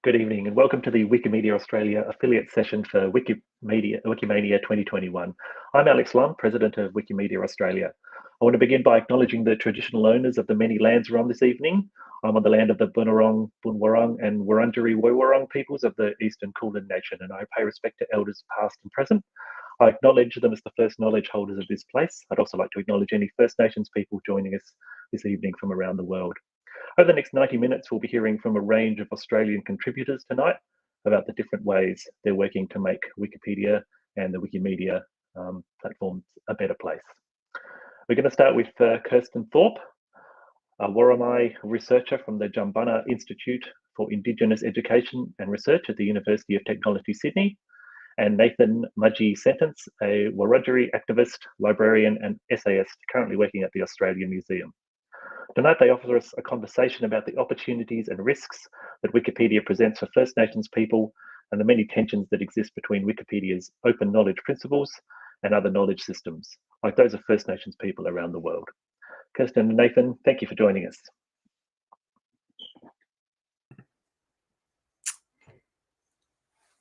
Good evening and welcome to the Wikimedia Australia affiliate session for Wikimania 2021. I'm Alex Lum, President of Wikimedia Australia. I want to begin by acknowledging the traditional owners of the many lands we're on this evening. I'm on the land of the Bunurong, Bunwurrung and Wurundjeri Woiwurrung peoples of the Eastern Kulin Nation, and I pay respect to elders past and present. I acknowledge them as the first knowledge holders of this place. I'd also like to acknowledge any First Nations people joining us this evening from around the world. Over the next 90 minutes, we'll be hearing from a range of Australian contributors tonight about the different ways they're working to make Wikipedia and the Wikimedia platforms a better place. We're going to start with Kirsten Thorpe, a Worimi researcher from the Jumbunna Institute for Indigenous Education and Research at the University of Technology, Sydney, and Nathan Mudgee Sentence, a Wurundjeri activist, librarian and essayist currently working at the Australian Museum. Tonight, they offer us a conversation about the opportunities and risks that Wikipedia presents for First Nations people and the many tensions that exist between Wikipedia's open knowledge principles and other knowledge systems, like those of First Nations people around the world. Kirsten and Nathan, thank you for joining us.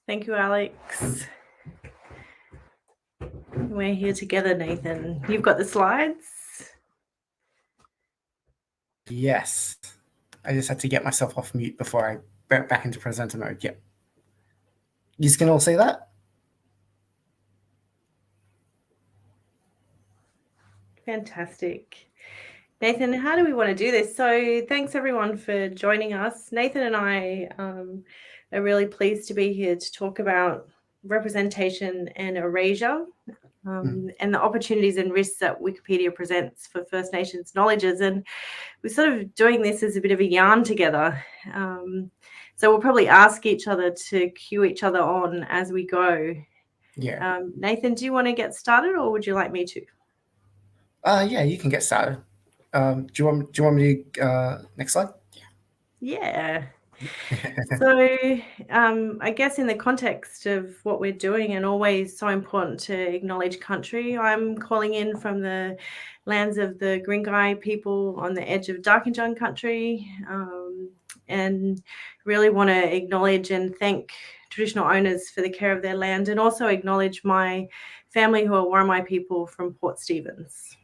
Thank you, Alex. We're here together, Nathan. You've got the slides? Yes. I just had to get myself off mute before I went back into presenter mode. Yep. You can all see that? Fantastic. Nathan, how do we want to do this? So thanks everyone for joining us. Nathan and I are really pleased to be here to talk about representation and erasure and the opportunities and risks that Wikipedia presents for First Nations knowledges. And we're sort of doing this as a bit of a yarn together. So we'll probably ask each other to cue each other on as we go. Yeah. Nathan, do you want to get started or would you like me to? Yeah, you can get started. Do you want me to next slide? Yeah. So I guess in the context of what we're doing, and always so important to acknowledge country, I'm calling in from the lands of the Gringai people on the edge of Darkinjung country, and really want to acknowledge and thank traditional owners for the care of their land, and also acknowledge my family who are Worimi people from Port Stephens.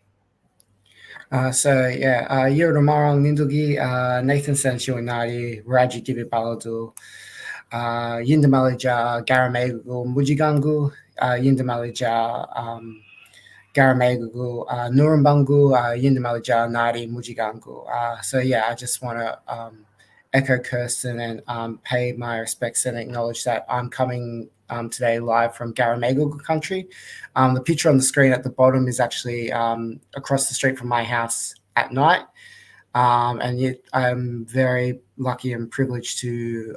Yurdamarang Nindugi, Nathan Sanshuinari, Raji Gibibaladu, Yindamalija, Garamegu, Mujigangu, Yindamalija, Garamegu, Nurumbangu, Yindamalija, Nari, Mujigangu. I just want to echo Kirsten and pay my respects and acknowledge that I'm coming today live from Garamegu country. The picture on the screen at the bottom is actually across the street from my house at night. And yet I'm very lucky and privileged to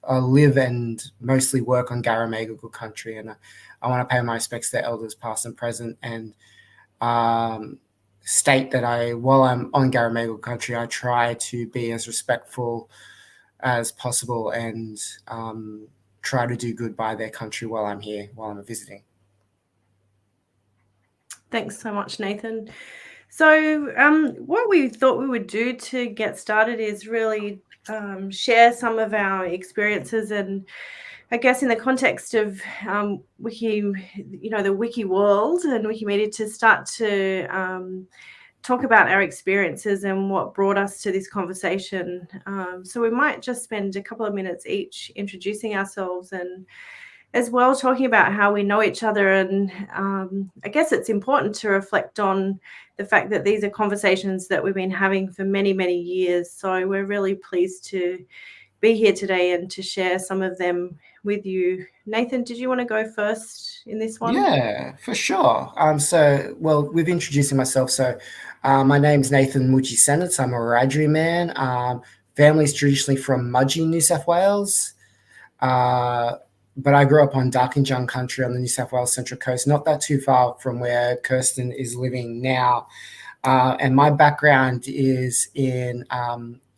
live and mostly work on Garamegu country. And I want to pay my respects to elders past and present, and state that while I'm on Garamegu country, I try to be as respectful as possible and try to do good by their country while I'm here, while I'm visiting. Thanks so much, Nathan. So what we thought we would do to get started is really share some of our experiences, and I guess in the context of the wiki world and Wikimedia, to start to talk about our experiences and what brought us to this conversation. So we might just spend a couple of minutes each introducing ourselves, and as well talking about how we know each other. And I guess it's important to reflect on the fact that these are conversations that we've been having for many, many years. So we're really pleased to be here today and to share some of them with you. Nathan, did you want to go first in this one? Yeah, for sure. With introducing myself, my name's Nathan Mudgee Sentence. I'm a Wiradjuri man. Family's traditionally from Mudgee, New South Wales. But I grew up on Darkinjung country on the New South Wales Central Coast, not that too far from where Kirsten is living now. And my background is in,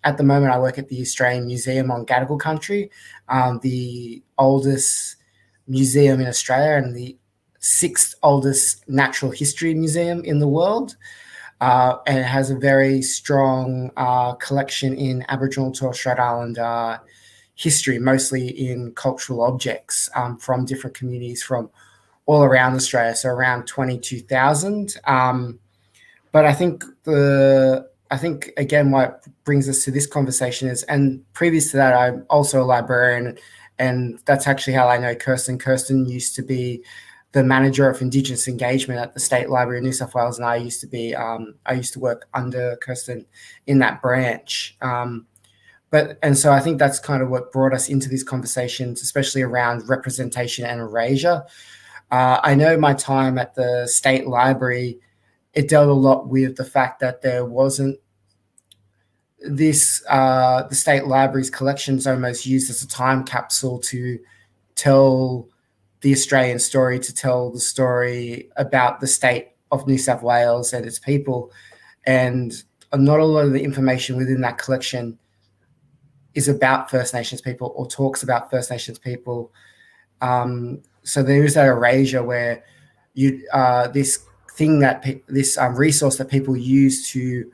at the moment, I work at the Australian Museum on Gadigal country, the oldest museum in Australia and the 6th oldest natural history museum in the world. And it has a very strong collection in Aboriginal and Torres Strait Islander history, mostly in cultural objects from different communities from all around Australia, so around 22,000. But I think again what brings us to this conversation is, and previous to that, I'm also a librarian, and that's actually how I know Kirsten. Kirsten used to be the manager of Indigenous engagement at the State Library of New South Wales, and I used to work under Kirsten in that branch. And so I think that's kind of what brought us into these conversations, especially around representation and erasure. I know my time at the State Library, it dealt a lot with the fact that there wasn't this, the State Library's collections almost used as a time capsule to tell the Australian story, to tell the story about the state of New South Wales and its people. And not a lot of the information within that collection is about First Nations people or talks about First Nations people. So there is that erasure where this thing that this resource that people use to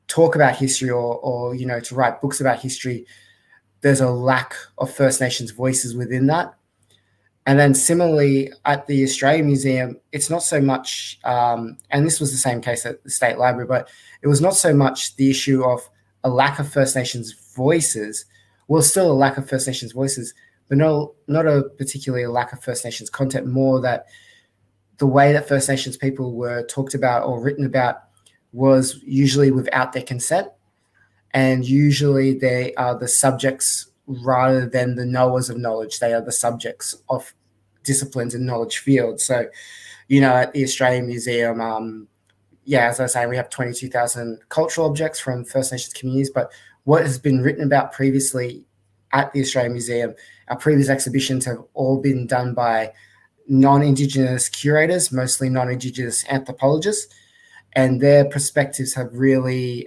talk about history or to write books about history, there's a lack of First Nations voices within that. And then similarly at the Australian Museum, it's not so much, and this was the same case at the State Library, but it was not so much the issue of a lack of First Nations voices. Well, still a lack of First Nations voices, but not a particularly a lack of First Nations content, more that the way that First Nations people were talked about or written about was usually without their consent. And usually they are the subjects rather than the knowers of knowledge. They are the subjects of disciplines and knowledge fields. So, at the Australian Museum, as I was saying, we have 22,000 cultural objects from First Nations communities. But what has been written about previously at the Australian Museum, our previous exhibitions have all been done by non-Indigenous curators, mostly non-Indigenous anthropologists, and their perspectives have really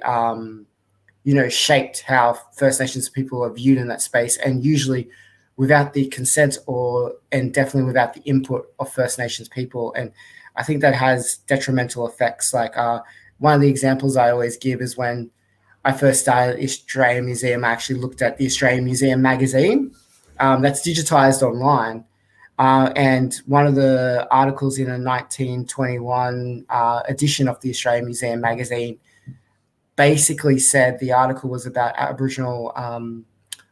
shaped how First Nations people are viewed in that space, and usually without the consent and definitely without the input of First Nations people. And I think that has detrimental effects. Like one of the examples I always give is when I first started at the Australian Museum, I actually looked at the Australian Museum magazine that's digitized online. And one of the articles in a 1921 edition of the Australian Museum magazine basically said the article was about Aboriginal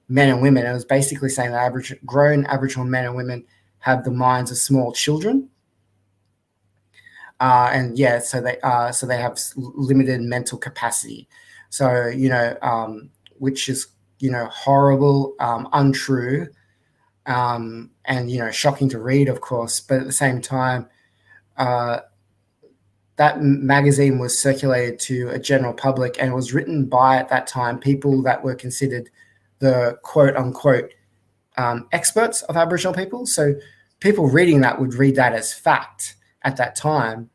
men and women. It was basically saying that grown Aboriginal men and women have the minds of small children. So they have limited mental capacity. So, which is, horrible, untrue, and, shocking to read, of course. But at the same time, that magazine was circulated to a general public and was written by, at that time, people that were considered the quote unquote experts of Aboriginal people. So people reading that would read that as fact at that time.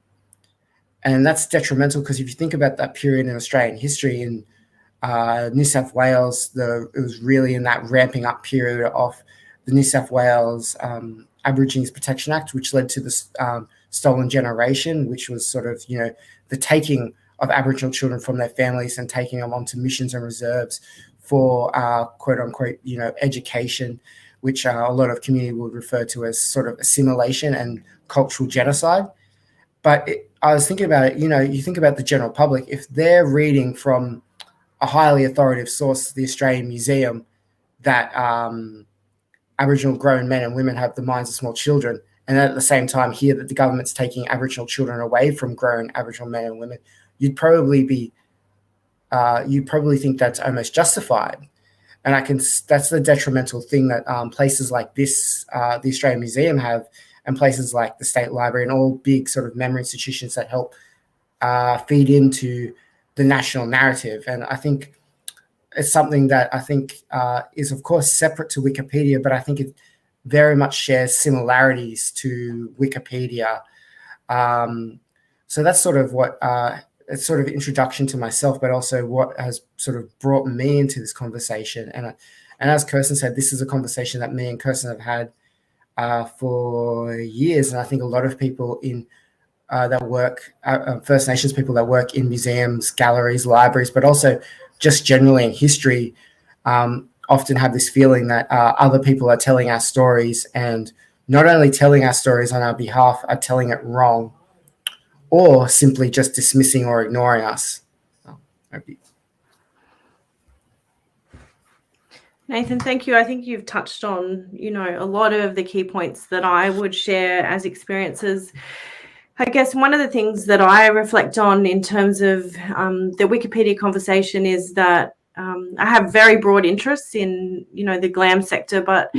And that's detrimental because if you think about that period in Australian history in New South Wales, it was really in that ramping up period of the New South Wales Aborigines Protection Act, which led to the stolen generation, which was sort of, the taking of Aboriginal children from their families and taking them onto missions and reserves for quote unquote, education, which a lot of community would refer to as sort of assimilation and cultural genocide. But I was thinking about it, you think about the general public, if they're reading from a highly authoritative source, the Australian Museum, that Aboriginal grown men and women have the minds of small children, and at the same time hear that the government's taking Aboriginal children away from grown Aboriginal men and women, you'd probably think that's almost justified. And that's the detrimental thing that places like this, the Australian Museum have, and places like the State Library and all big sort of memory institutions that help feed into the national narrative. And I think it's something that I think is, of course, separate to Wikipedia, but I think it very much shares similarities to Wikipedia. So that's sort of what it's sort of introduction to myself, but also what has sort of brought me into this conversation. And as Kirsten said, this is a conversation that me and Kirsten have had for years, and I think a lot of people in that work, First Nations people that work in museums, galleries, libraries, but also just generally in history, often have this feeling that other people are telling our stories, and not only telling our stories on our behalf, are telling it wrong, or simply just dismissing or ignoring us. Nathan, thank you. I think you've touched on, a lot of the key points that I would share as experiences. I guess one of the things that I reflect on in terms of the Wikipedia conversation is that I have very broad interests in, the GLAM sector, but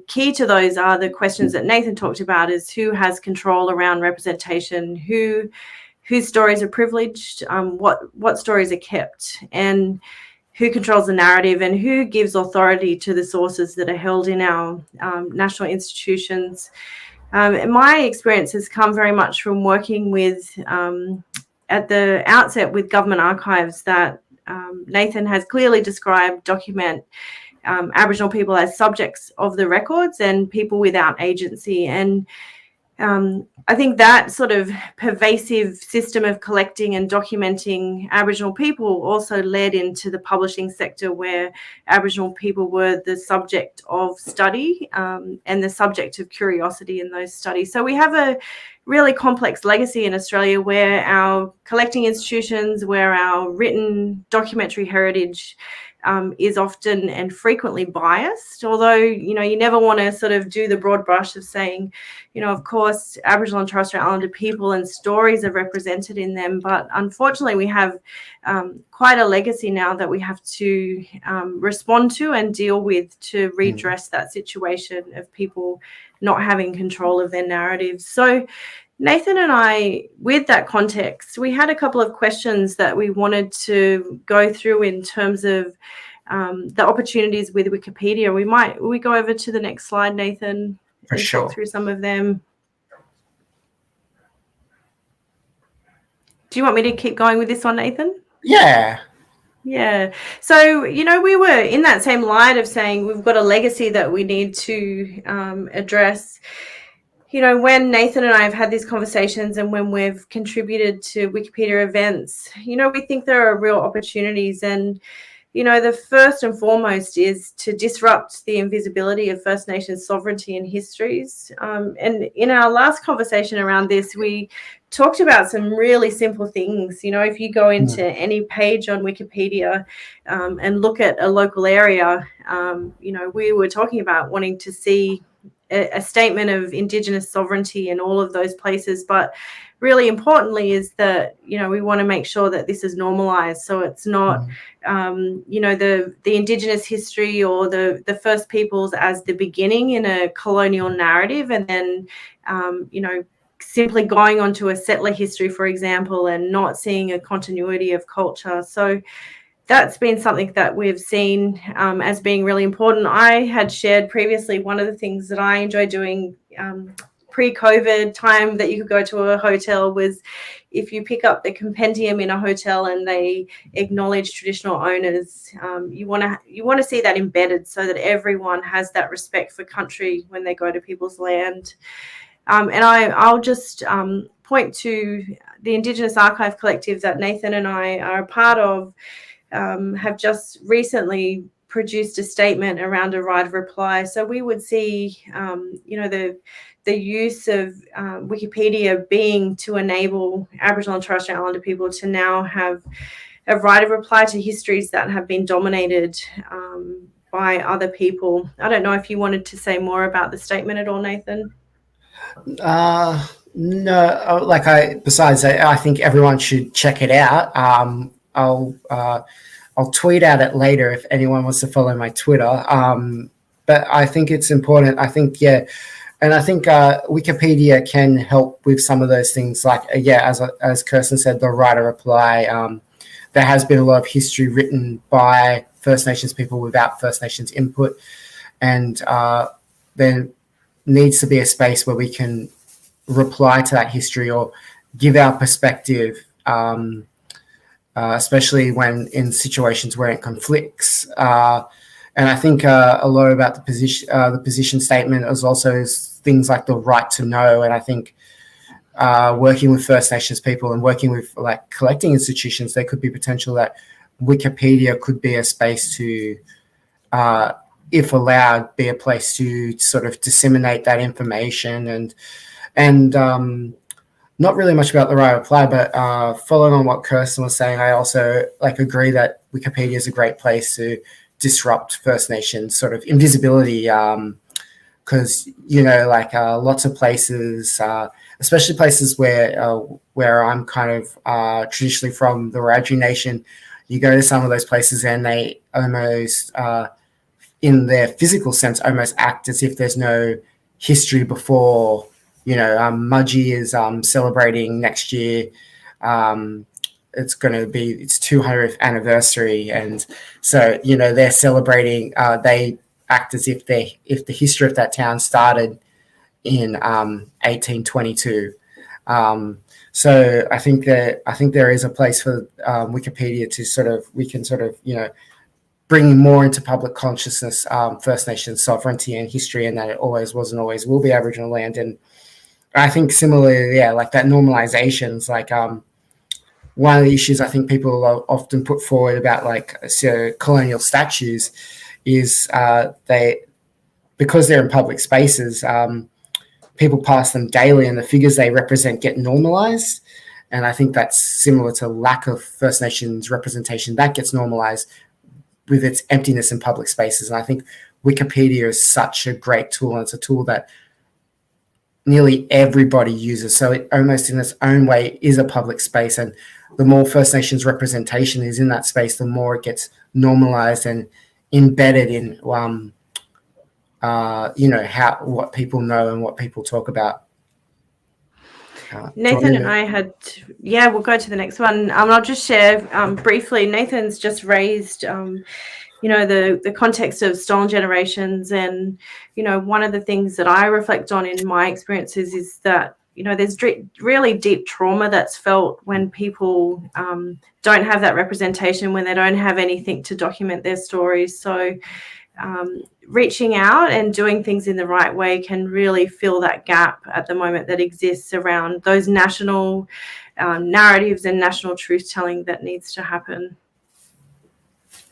key to those are the questions that Nathan talked about: is who has control around representation, whose stories are privileged, what stories are kept, and who controls the narrative, and who gives authority to the sources that are held in our national institutions. And my experience has come very much from working with, at the outset, with government archives that Nathan has clearly described document Aboriginal people as subjects of the records and people without agency. And I think that sort of pervasive system of collecting and documenting Aboriginal people also led into the publishing sector, where Aboriginal people were the subject of study and the subject of curiosity in those studies. So we have a really complex legacy in Australia, where our collecting institutions, where our written documentary heritage is often and frequently biased. Although, you never want to sort of do the broad brush of saying, of course, Aboriginal and Torres Strait Islander people and stories are represented in them. But unfortunately, we have quite a legacy now that we have to respond to and deal with to redress that situation of people not having control of their narratives. So Nathan and I, with that context, we had a couple of questions that we wanted to go through in terms of the opportunities with Wikipedia. We go over to the next slide, Nathan, For sure. talk through some of them. Do you want me to keep going with this one, Nathan? Yeah. Yeah. So, we were in that same light of saying we've got a legacy that we need to address. When Nathan and I have had these conversations and when we've contributed to Wikipedia events, we think there are real opportunities. And, the first and foremost is to disrupt the invisibility of First Nations sovereignty and histories. And in our last conversation around this, we talked about some really simple things. If you go into any page on Wikipedia and look at a local area, we were talking about wanting to see a statement of Indigenous sovereignty in all of those places. But really importantly is that, we want to make sure that this is normalized. So it's not, the Indigenous history or the First Peoples as the beginning in a colonial narrative, and then, simply going on to a settler history, for example, and not seeing a continuity of culture. So that's been something that we've seen as being really important. I had shared previously one of the things that I enjoy doing pre-COVID time that you could go to a hotel was if you pick up the compendium in a hotel and they acknowledge traditional owners, you want to see that embedded so that everyone has that respect for country when they go to people's land. And I'll just point to the Indigenous Archive Collective that Nathan and I are a part of. Have just recently produced a statement around a right of reply. So we would see, the use of Wikipedia being to enable Aboriginal and Torres Strait Islander people to now have a right of reply to histories that have been dominated by other people. I don't know if you wanted to say more about the statement at all, Nathan. No, I think everyone should check it out. I'll tweet out it later if anyone wants to follow my Twitter. But I think it's important. I think, and I think Wikipedia can help with some of those things. Like, as Kirsten said, the right of reply. There has been a lot of history written by First Nations people without First Nations input, and there needs to be a space where we can reply to that history or give our perspective. Especially when in situations where it conflicts. And I think a lot about the position statement is also things like the right to know. And I think working with First Nations people and working with like collecting institutions, there could be potential that Wikipedia could be a space to if allowed, be a place to sort of disseminate that information and not really much about the right reply, but following on what Kirsten was saying, I also agree that Wikipedia is a great place to disrupt First Nations sort of invisibility, because lots of places, especially places where I'm kind of traditionally from the Wiradjuri Nation, you go to some of those places and they almost, in their physical sense, almost act as if there's no history before. Mudgee is celebrating next year. It's going to be its 200th anniversary, and so they're celebrating. They act as if the history of that town started in 1822. So I think there is a place for Wikipedia to we can bring more into public consciousness First Nations sovereignty and history, and that it always was and always will be Aboriginal land. And I think similarly, that normalizations, one of the issues I think people often put forward about colonial statues is because they're in public spaces, people pass them daily and the figures they represent get normalized. And I think that's similar to lack of First Nations representation that gets normalized with its emptiness in public spaces. And I think Wikipedia is such a great tool, and it's a tool that nearly everybody uses. So it almost in its own way is a public space. And the more First Nations representation is in that space, the more it gets normalized and embedded in, what people know and what people talk about. Nathan and I had, we'll go to the next one. I'll just share briefly. Nathan's just raised, the context of stolen generations, and one of the things that I reflect on in my experiences is that there's really deep trauma that's felt when people don't have that representation, when they don't have anything to document their stories. So reaching out and doing things in the right way can really fill that gap at the moment that exists around those national narratives and national truth telling that needs to happen.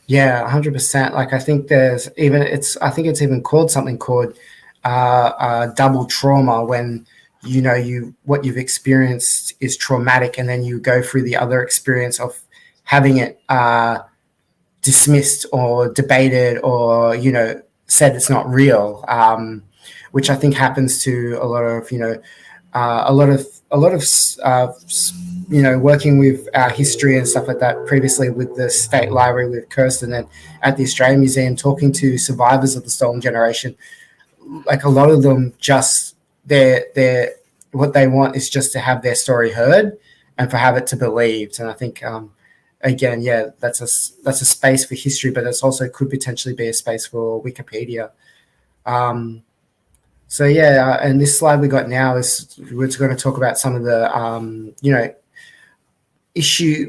Yeah, 100%. I think it's even called something called double trauma, when what you've experienced is traumatic, and then you go through the other experience of having it dismissed or debated or said it's not real, which I think happens to a lot of working with our history and stuff like that previously with the State Library with Kirsten, and at the Australian Museum talking to survivors of the stolen generation. A lot of them just they're what they want is just to have their story heard and for have it to believed. And I think again, that's a space for history, but it's also could potentially be a space for Wikipedia. And this slide we got now is we're going to talk about some of the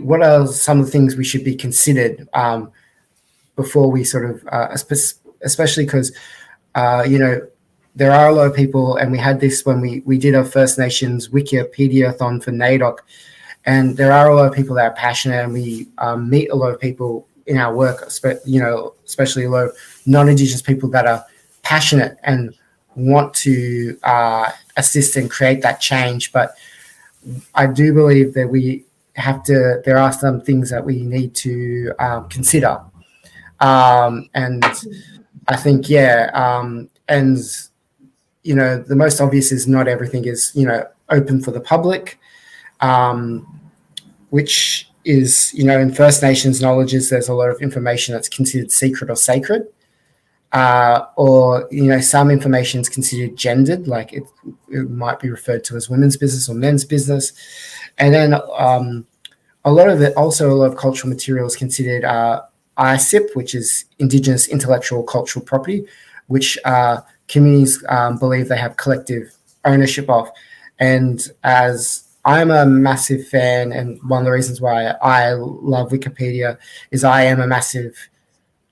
what are some of the things we should be considered before we sort of especially because there are a lot of people, and we had this when we did our First Nations Wikipedia-a-thon for NAIDOC, and there are a lot of people that are passionate, and we meet a lot of people in our work, especially a lot of non-Indigenous people that are passionate and want to assist and create that change. But I do believe that there are some things that we need to consider. And I think, the most obvious is not everything is, open for the public, which is, in First Nations knowledges, there's a lot of information that's considered secret or sacred, or, some information is considered gendered, like it might be referred to as women's business or men's business. And then a lot of cultural material is considered ISIP, which is Indigenous Intellectual Cultural Property, which communities believe they have collective ownership of. And as I'm a massive fan, and one of the reasons why I love Wikipedia is I am a massive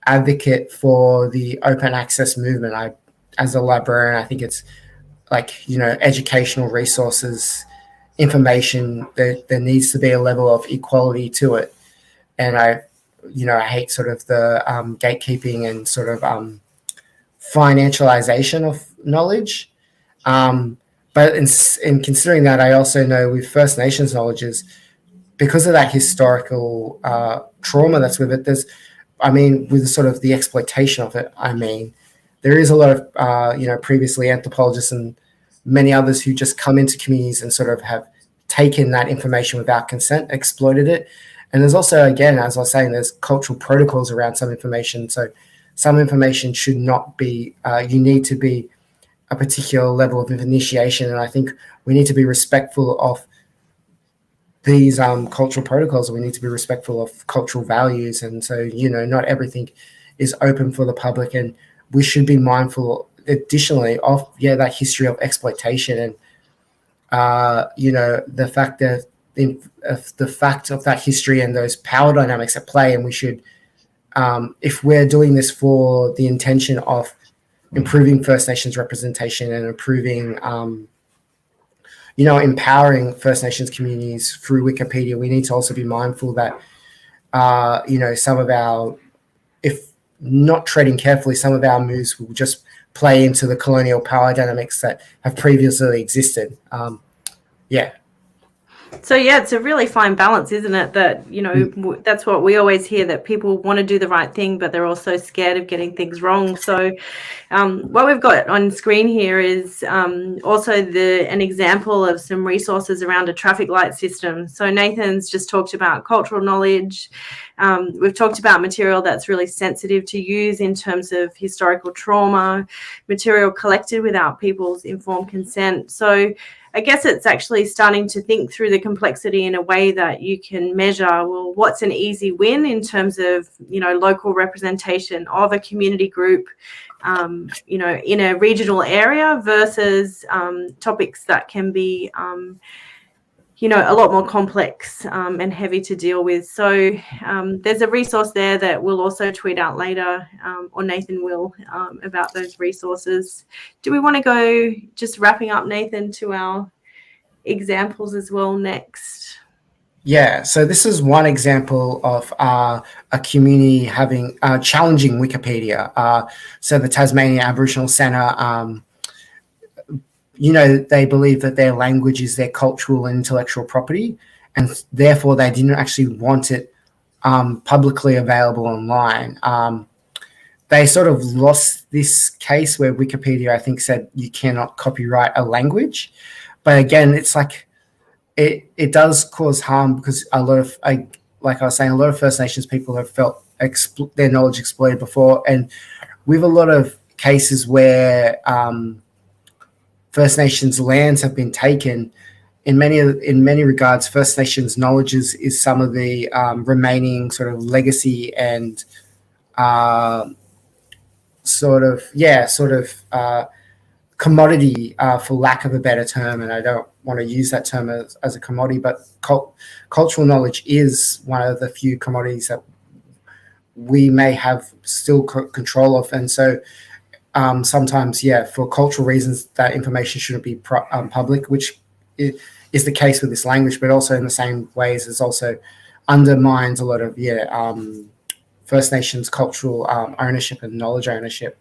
advocate for the open access movement. As a librarian, I think it's educational resources, information, there needs to be a level of equality to it. And I hate sort of the gatekeeping and sort of financialization of knowledge. But in considering that, I also know with First Nations knowledges, because of that historical trauma that's with it, with sort of the exploitation of it, there is a lot of, previously anthropologists and many others who just come into communities and sort of have taken that information without consent, exploited it. And there's also, again, as I was saying, there's cultural protocols around some information. So some information should not be, you need to be a particular level of initiation. And I think we need to be respectful of these cultural protocols. We need to be respectful of cultural values. And so, not everything is open for the public. And we should be mindful, additionally, of, that history of exploitation and, the fact that the fact of that history and those power dynamics at play. And we should, if we're doing this for the intention of improving First Nations representation and improving, empowering First Nations communities through Wikipedia, we need to also be mindful that, some of our, if not treading carefully, some of our moves will just play into the colonial power dynamics that have previously existed. So it's a really fine balance, isn't it? That, that's what we always hear, that people want to do the right thing, but they're also scared of getting things wrong. So what we've got on screen here is also an example of some resources around a traffic light system. So Nathan's just talked about cultural knowledge. We've talked about material that's really sensitive to use in terms of historical trauma, material collected without people's informed consent. So I guess it's actually starting to think through the complexity in a way that you can measure, well, what's an easy win in terms of, local representation of a community group, in a regional area versus topics that can be, a lot more complex and heavy to deal with. So there's a resource there that we'll also tweet out later, or Nathan will, about those resources. Do we want to go, just wrapping up, Nathan, to our examples as well next? Yeah, so this is one example of a community having challenging Wikipedia. So the Tasmania Aboriginal Centre, they believe that their language is their cultural and intellectual property, and therefore they didn't actually want it publicly available online. They sort of lost this case where Wikipedia, I think, said you cannot copyright a language. But again, it's like it does cause harm because like I was saying, a lot of First Nations people have felt their knowledge exploited before. And we have a lot of cases where First Nations lands have been taken. In many regards, First Nations knowledge is some of the remaining sort of legacy and commodity, for lack of a better term. And I don't want to use that term as a commodity, but cultural knowledge is one of the few commodities that we may have still control of. And so sometimes, for cultural reasons, that information shouldn't be public, which is the case with this language, but also in the same ways it also undermines a lot of First Nations cultural ownership and knowledge ownership.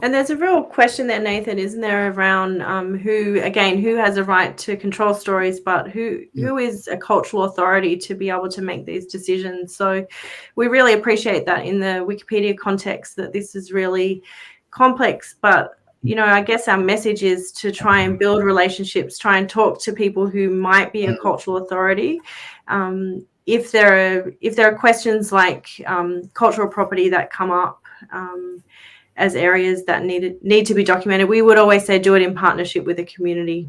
And there's a real question there, Nathan, isn't there, around who has a right to control stories, but who is a cultural authority to be able to make these decisions? So we really appreciate that in the Wikipedia context, that this is really complex. But, I guess our message is to try and build relationships, try and talk to people who might be a cultural authority. If there are questions like cultural property that come up, as areas that need to be documented, we would always say do it in partnership with the community.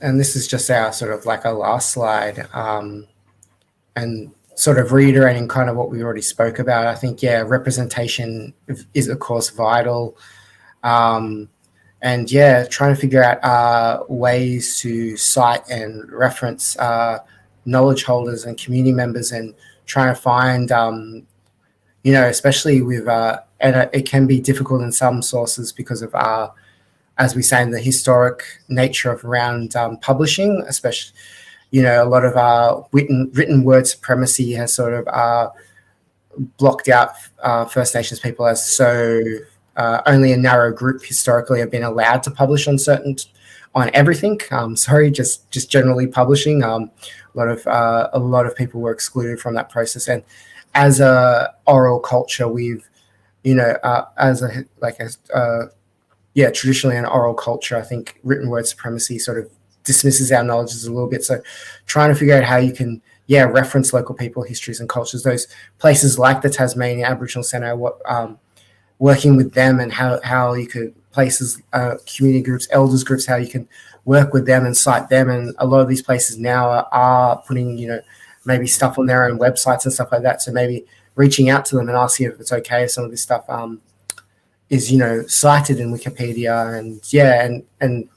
And this is just our sort of like our last slide, and sort of reiterating kind of what we already spoke about. I think representation is of course vital, and trying to figure out ways to cite and reference knowledge holders and community members, and trying to find especially with, and it can be difficult in some sources because of, as we say, in the historic nature of around publishing, especially, a lot of written word supremacy has sort of blocked out First Nations people, as so only a narrow group historically have been allowed to publish on everything. Just generally publishing. A lot of people were excluded from that process, and as a oral culture, we've traditionally an oral culture, I think written word supremacy sort of dismisses our knowledges a little bit. So trying to figure out how you can, reference local people, histories and cultures, those places like the Tasmania Aboriginal Centre, working with them and how you could, places, community groups, elders groups, how you can work with them and cite them. And a lot of these places now are putting, maybe stuff on their own websites and stuff like that. So maybe reaching out to them and asking if it's okay if some of this stuff is cited in Wikipedia, and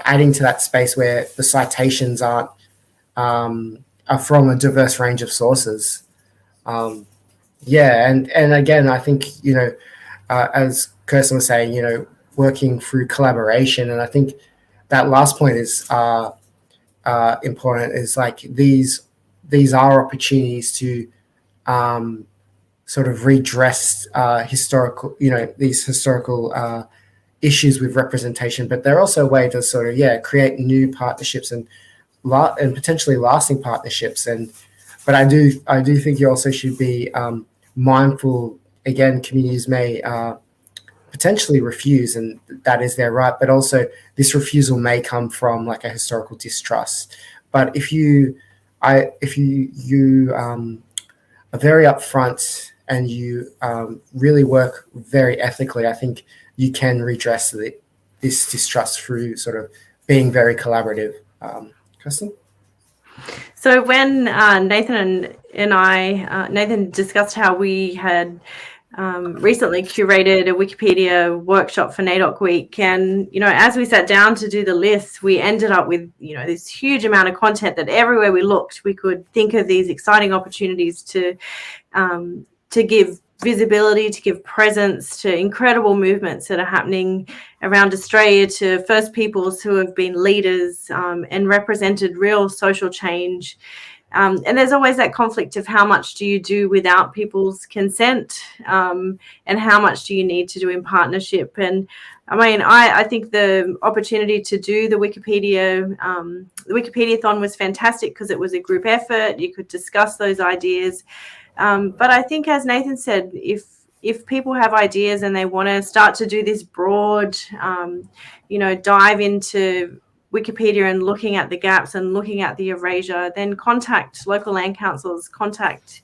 adding to that space where the citations are from a diverse range of sources. And again, I think as Kirsten was saying, working through collaboration, and I think that last point is important. Is like these are opportunities to sort of redress historical, these historical issues with representation, but they're also a way to sort of create new partnerships and potentially lasting partnerships. But I do think you also should be mindful. Again, communities may potentially refuse, and that is their right. But also, this refusal may come from like a historical distrust. But if you are very upfront and you really work very ethically, I think you can redress this distrust through sort of being very collaborative. Kirsten? So when Nathan and I, Nathan discussed how we had recently curated a Wikipedia workshop for NAIDOC Week, and as we sat down to do the list, we ended up with this huge amount of content that everywhere we looked, we could think of these exciting opportunities to give visibility, to give presence to incredible movements that are happening around Australia, to First Peoples who have been leaders and represented real social change. And there's always that conflict of how much do you do without people's consent, and how much do you need to do in partnership. And I mean, I think the opportunity to do the Wikipediathon was fantastic because it was a group effort. You could discuss those ideas. But I think, as Nathan said, if people have ideas and they want to start to do this broad, dive into Wikipedia and looking at the gaps and looking at the erasure, then contact local land councils, contact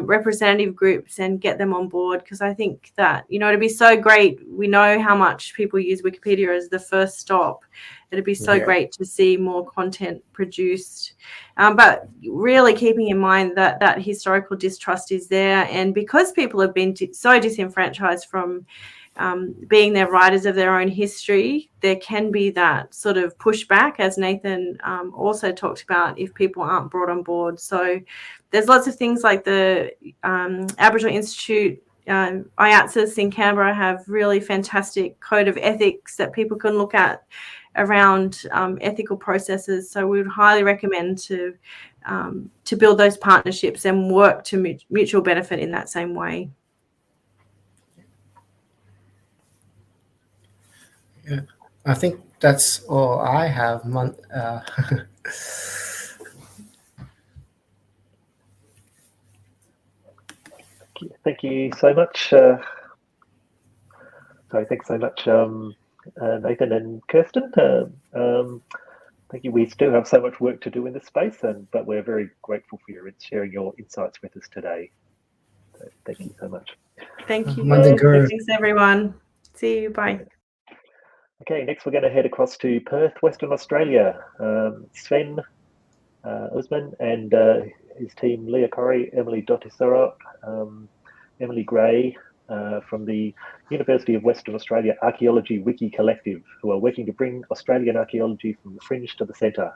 representative groups and get them on board, because I think that, it'd be so great. We know how much people use Wikipedia as the first stop. It'd be so great to see more content produced. But really keeping in mind that historical distrust is there. And because people have been so disenfranchised from being their writers of their own history, there can be that sort of pushback, as Nathan also talked about, if people aren't brought on board. So there's lots of things like the Aboriginal Institute, IATSIS in Canberra, have really fantastic code of ethics that people can look at around ethical processes. So we would highly recommend to build those partnerships and work to mutual benefit in that same way. Yeah, I think that's all I have. Thank you so much. Thanks so much, Nathan and Kirsten. Thank you. We still have so much work to do in this space, but we're very grateful for your sharing your insights with us today. So thank you so much. Thank you. Thanks, everyone. See you. Bye. Okay, next we're going to head across to Perth, Western Australia. Sven Usman and his team, Leah Corrie, Emily Dottisoro, Emily Gray from the University of Western Australia Archaeology Wiki Collective, who are working to bring Australian archaeology from the fringe to the centre.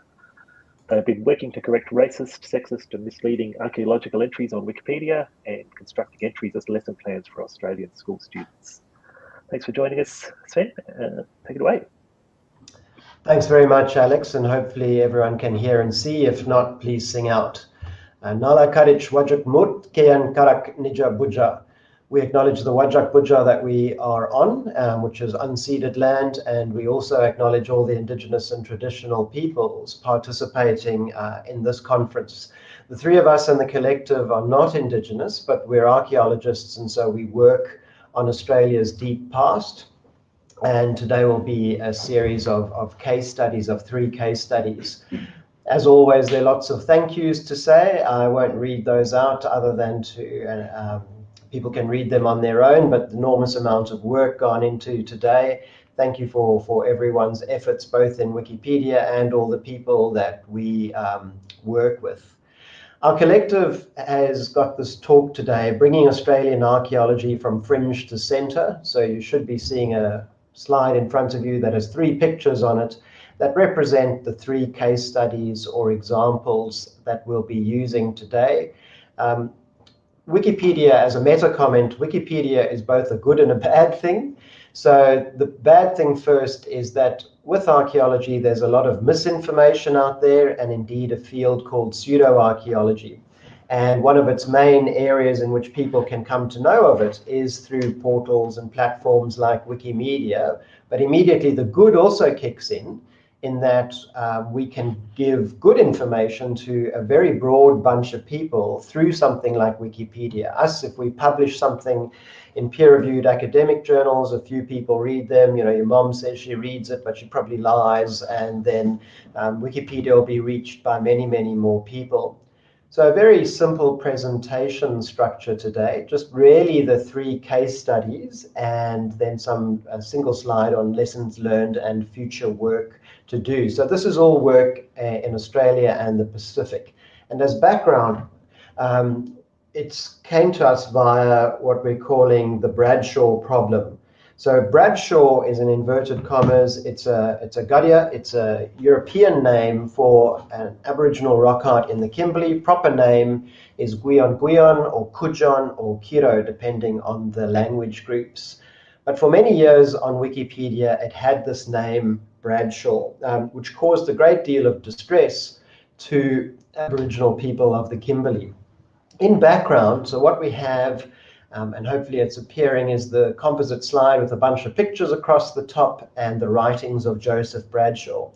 They've been working to correct racist, sexist and misleading archaeological entries on Wikipedia and constructing entries as lesson plans for Australian school students. Thanks for joining us, Sven. Take it away. Thanks very much, Alex, and hopefully everyone can hear and see. If not, please sing out. Nala Karich Wajak Mut Kian Karak Nija Buja. We acknowledge the Wajak Buja that we are on, which is unceded land, and we also acknowledge all the indigenous and traditional peoples participating in this conference. The three of us and the collective are not indigenous, but we're archaeologists, and so we work on Australia's deep past. And today will be a series of case studies, of 3 case studies. As always, there are lots of thank yous to say. I won't read those out other than to people can read them on their own, but the enormous amount of work gone into today. Thank you for everyone's efforts, both in Wikipedia and all the people that we work with. Our collective has got this talk today, bringing Australian archaeology from fringe to centre. So you should be seeing a slide in front of you that has 3 pictures on it that represent the 3 case studies or examples that we'll be using today. Wikipedia, as a meta comment, Wikipedia is both a good and a bad thing. So the bad thing first is that with archaeology, there's a lot of misinformation out there, and indeed a field called pseudo-archaeology. And one of its main areas in which people can come to know of it is through portals and platforms like Wikimedia. But immediately the good also kicks in that we can give good information to a very broad bunch of people through something like Wikipedia. Us, if we publish something in peer-reviewed academic journals, a few people read them. You know, your mom says she reads it, but she probably lies, and then Wikipedia will be reached by many, many more people. So a very simple presentation structure today, just really the 3 case studies and then a single slide on lessons learned and future work to do. So this is all work in Australia and the Pacific. And as background, it came to us via what we're calling the Bradshaw problem. So Bradshaw is in inverted commas. It's a Gadia. It's a European name for an Aboriginal rock art in the Kimberley. Proper name is Guion Guion or Kujon or Kiro, depending on the language groups. But for many years on Wikipedia, it had this name Bradshaw, which caused a great deal of distress to Aboriginal people of the Kimberley. In background, so what we have, and hopefully it's appearing, is the composite slide with a bunch of pictures across the top and the writings of Joseph Bradshaw.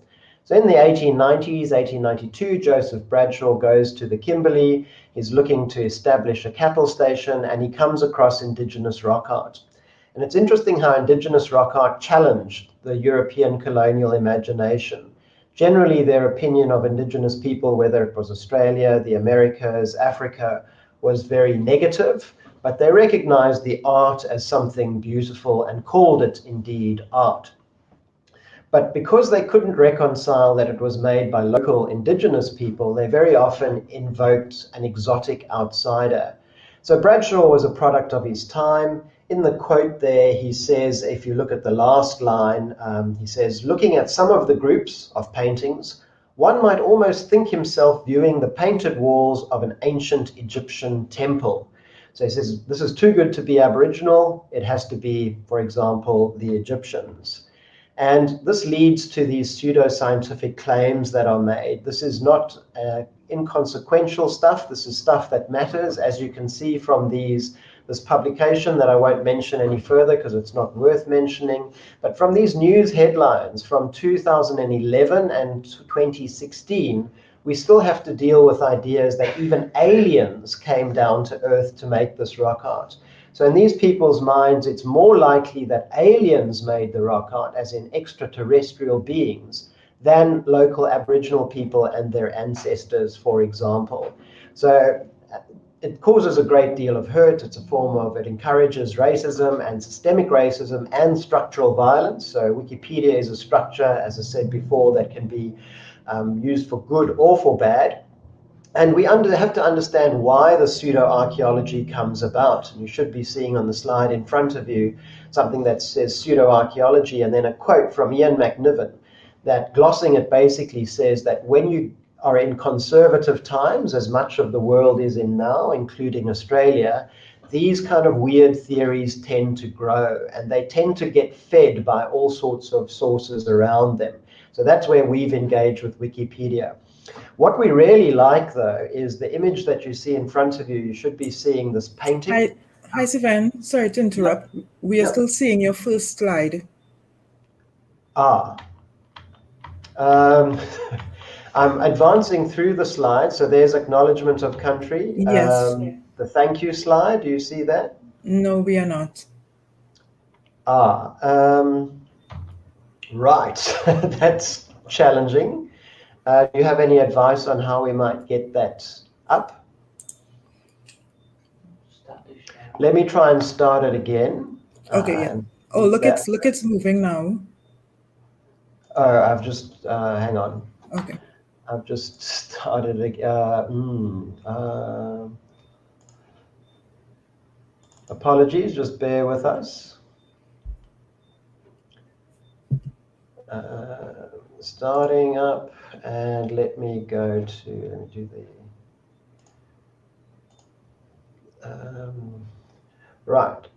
So in the 1890s, 1892, Joseph Bradshaw goes to the Kimberley. He's looking to establish a cattle station, and he comes across Indigenous rock art. And it's interesting how Indigenous rock art challenged the European colonial imagination. Generally, their opinion of Indigenous people, whether it was Australia, the Americas, Africa, was very negative, but they recognized the art as something beautiful and called it indeed art. But because they couldn't reconcile that it was made by local Indigenous people, they very often invoked an exotic outsider. So Bradshaw was a product of his time. In the quote there, he says, if you look at the last line, he says, looking at some of the groups of paintings, one might almost think himself viewing the painted walls of an ancient Egyptian temple. So he says, this is too good to be Aboriginal. It has to be, for example, the Egyptians. And this leads to these pseudoscientific claims that are made. This is not inconsequential stuff. This is stuff that matters, as you can see from this publication that I won't mention any further because it's not worth mentioning. But from these news headlines from 2011 and 2016, we still have to deal with ideas that even aliens came down to Earth to make this rock art. So in these people's minds, it's more likely that aliens made the rock art, as in extraterrestrial beings, than local Aboriginal people and their ancestors, for example. So it causes a great deal of hurt. It's a form of, it encourages racism and systemic racism and structural violence. So Wikipedia is a structure, as I said before, that can be used for good or for bad. And we have to understand why the pseudo-archaeology comes about. And you should be seeing on the slide in front of you something that says pseudo-archaeology, and then a quote from Ian McNiven that, glossing it, basically says that when you are in conservative times, as much of the world is in now, including Australia, these kind of weird theories tend to grow, and they tend to get fed by all sorts of sources around them. So that's where we've engaged with Wikipedia. What we really like, though, is the image that you see in front of you. You should be seeing this painting. Hi, Sivan. Sorry to interrupt. We are still seeing your first slide. I'm advancing through the slide. So there's acknowledgement of country. Yes. The thank you slide. Do you see that? No, we are not. Right. That's challenging. Do you have any advice on how we might get that up? Let me try and start it again. Okay, yeah. Oh, look, it's moving now. Oh, I've just, hang on. Okay. I've just started apologies, just bear with us. Starting up, and let me do the, right,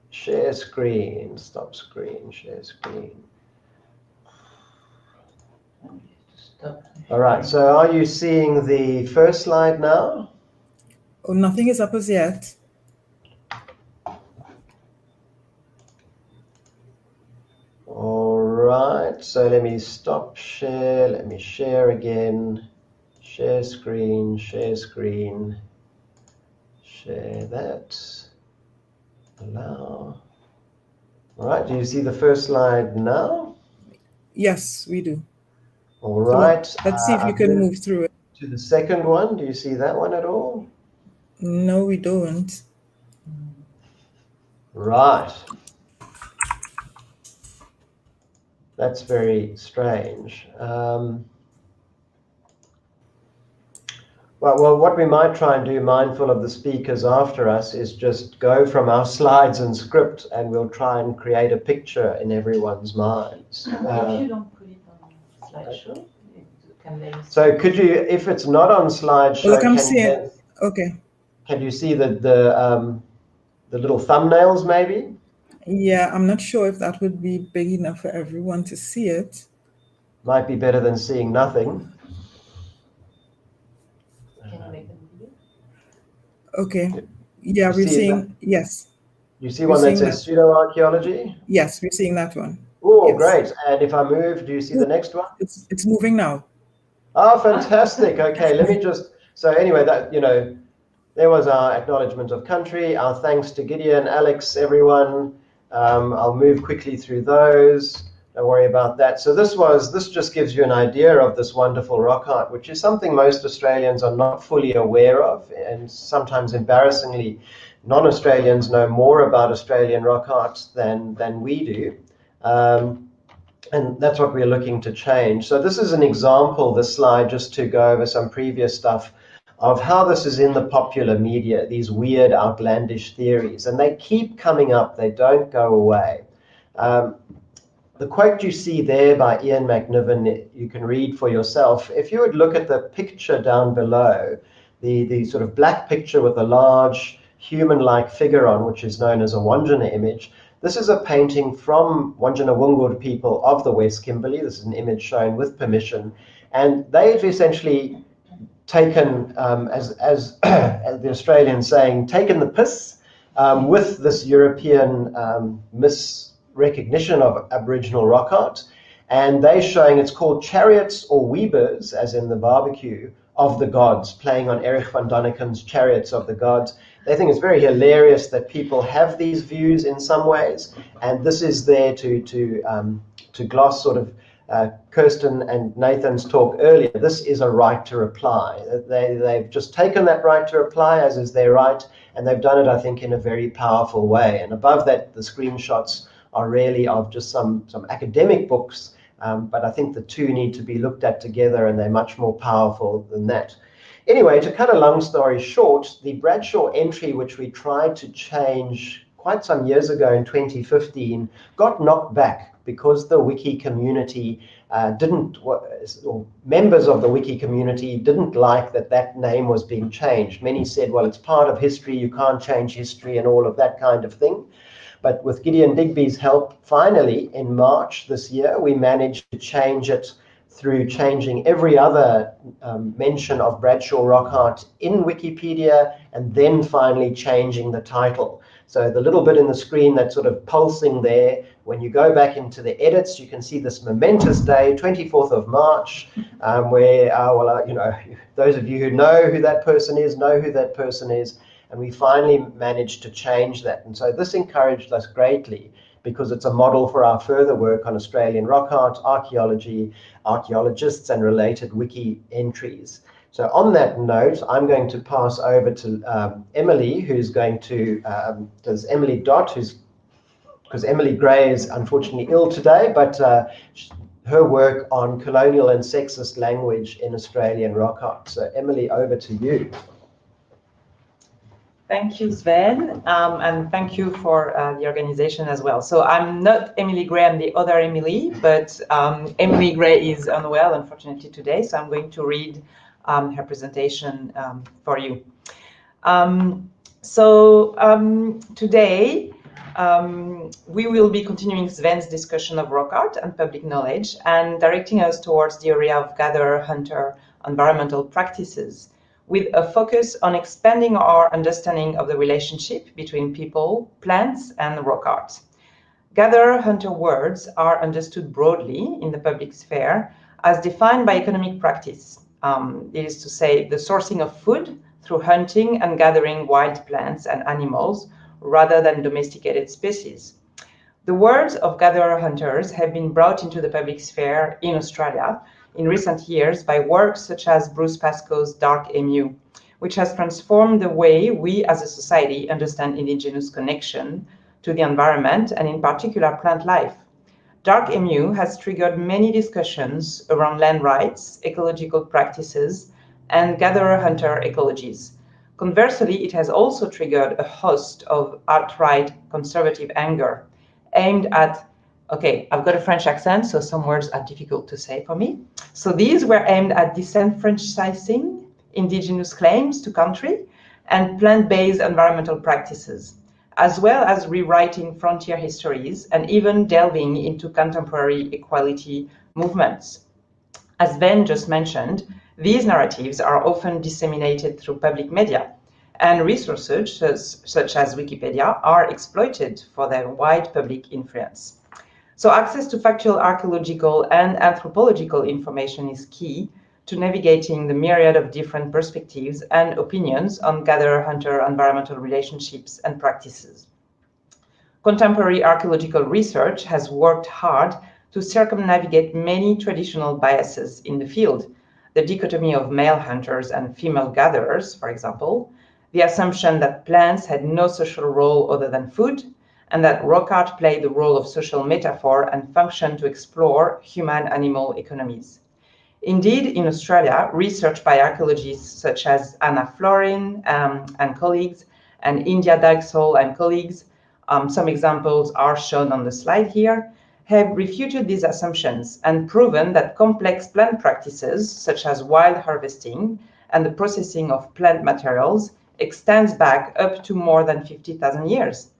share screen, stop screen, share screen. All right, so are you seeing the first slide now? Oh, nothing is up as yet. All right, so let me stop share, let me share again. Share screen, share screen, share that, allow. All right, do you see the first slide now? Yes, we do. All right. So let's see if you can move through it. To the second one, do you see that one at all? No, we don't. Right. That's very strange. Well, what we might try and do, mindful of the speakers after us, is just go from our slides and script, and we'll try and create a picture in everyone's minds. If you don't put it on slideshow, can they? So could you, if it's not on slideshow, look, I'm seeing. Okay. Can you see the little thumbnails, maybe? Yeah, I'm not sure if that would be big enough for everyone to see it. Might be better than seeing nothing. Can you make a video? Okay. Yeah, we're seeing, yes. You see one that says pseudo-archaeology? Yes, we're seeing that one. Oh, yes. Great. And if I move, do you see the next one? It's moving now. Oh, fantastic. Okay, let me just, so anyway, that, there was our acknowledgement of country, our thanks to Gideon, Alex, everyone. I'll move quickly through those. Don't worry about that. So this just gives you an idea of this wonderful rock art, which is something most Australians are not fully aware of, and sometimes embarrassingly, non-Australians know more about Australian rock art than we do. And that's what we're looking to change. So this is an example, this slide, just to go over some previous stuff, of how this is in the popular media, these weird, outlandish theories. And they keep coming up. They don't go away. The quote you see there by Ian McNiven, you can read for yourself. If you would look at the picture down below, the sort of black picture with a large human-like figure on, which is known as a Wandjina image, this is a painting from Wandjina Wurrung people of the West Kimberley. This is an image shown with permission. And they've essentially taken, as the Australians saying, taken the piss with this European misrecognition of Aboriginal rock art. And they're showing, it's called Chariots or Weavers, as in the barbecue, of the Gods, playing on Erich van Doniken's Chariots of the Gods. They think it's very hilarious that people have these views in some ways, and this is there to gloss sort of Kirsten and Nathan's talk earlier. This is a right to reply. They've just taken that right to reply, as is their right, and they've done it, I think, in a very powerful way. And above that, the screenshots are really of just some academic books, but I think the two need to be looked at together, and they're much more powerful than that. Anyway, to cut a long story short, the Bradshaw entry, which we tried to change quite some years ago in 2015, got knocked back because the wiki community or members of the wiki community didn't like that name was being changed. Many said, well, it's part of history, you can't change history and all of that kind of thing. But with Gideon Digby's help, finally, in March this year, we managed to change it through changing every other mention of Bradshaw rock art in Wikipedia, and then finally changing the title. So the little bit in the screen that's sort of pulsing there, when you go back into the edits, you can see this momentous day, 24th of March, where, you know, those of you who know who that person is, and we finally managed to change that. And so this encouraged us greatly, because it's a model for our further work on Australian rock art, archaeology, archaeologists, and related wiki entries. So on that note, I'm going to pass over to Emily, who's going to, does Emily Dott, because Emily Gray is unfortunately ill today, but her work on colonial and sexist language in Australian rock art. So Emily, over to you. Thank you, Sven, and thank you for the organization as well. So I'm not Emily Gray, I'm the other Emily, but Emily Gray is unwell, unfortunately, today, so I'm going to read her presentation for you. Today, we will be continuing Sven's discussion of rock art and public knowledge and directing us towards the area of gatherer-hunter environmental practices, with a focus on expanding our understanding of the relationship between people, plants, and rock art. Gatherer-hunter words are understood broadly in the public sphere as defined by economic practice. It is to say, the sourcing of food through hunting and gathering wild plants and animals rather than domesticated species. The words of gatherer-hunters have been brought into the public sphere in Australia in recent years by works such as Bruce Pascoe's Dark Emu, which has transformed the way we as a society understand indigenous connection to the environment and in particular plant life. Dark Emu has triggered many discussions around land rights, ecological practices, and gatherer-hunter ecologies. Conversely, it has also triggered a host of outright conservative anger aimed at, okay, I've got a French accent, so some words are difficult to say for me. So these were aimed at disenfranchising indigenous claims to country and plant-based environmental practices, as well as rewriting frontier histories and even delving into contemporary equality movements. As Ben just mentioned, these narratives are often disseminated through public media, and resources such as Wikipedia are exploited for their wide public influence. So access to factual archaeological and anthropological information is key to navigating the myriad of different perspectives and opinions on gatherer-hunter environmental relationships and practices. Contemporary archaeological research has worked hard to circumnavigate many traditional biases in the field, the dichotomy of male hunters and female gatherers, for example, the assumption that plants had no social role other than food, and that rock art played the role of social metaphor and functioned to explore human-animal economies. Indeed, in Australia, research by archaeologists such as Anna Florin and colleagues, and India Dagsall and colleagues, some examples are shown on the slide here, have refuted these assumptions and proven that complex plant practices, such as wild harvesting and the processing of plant materials, extends back up to more than 50,000 years.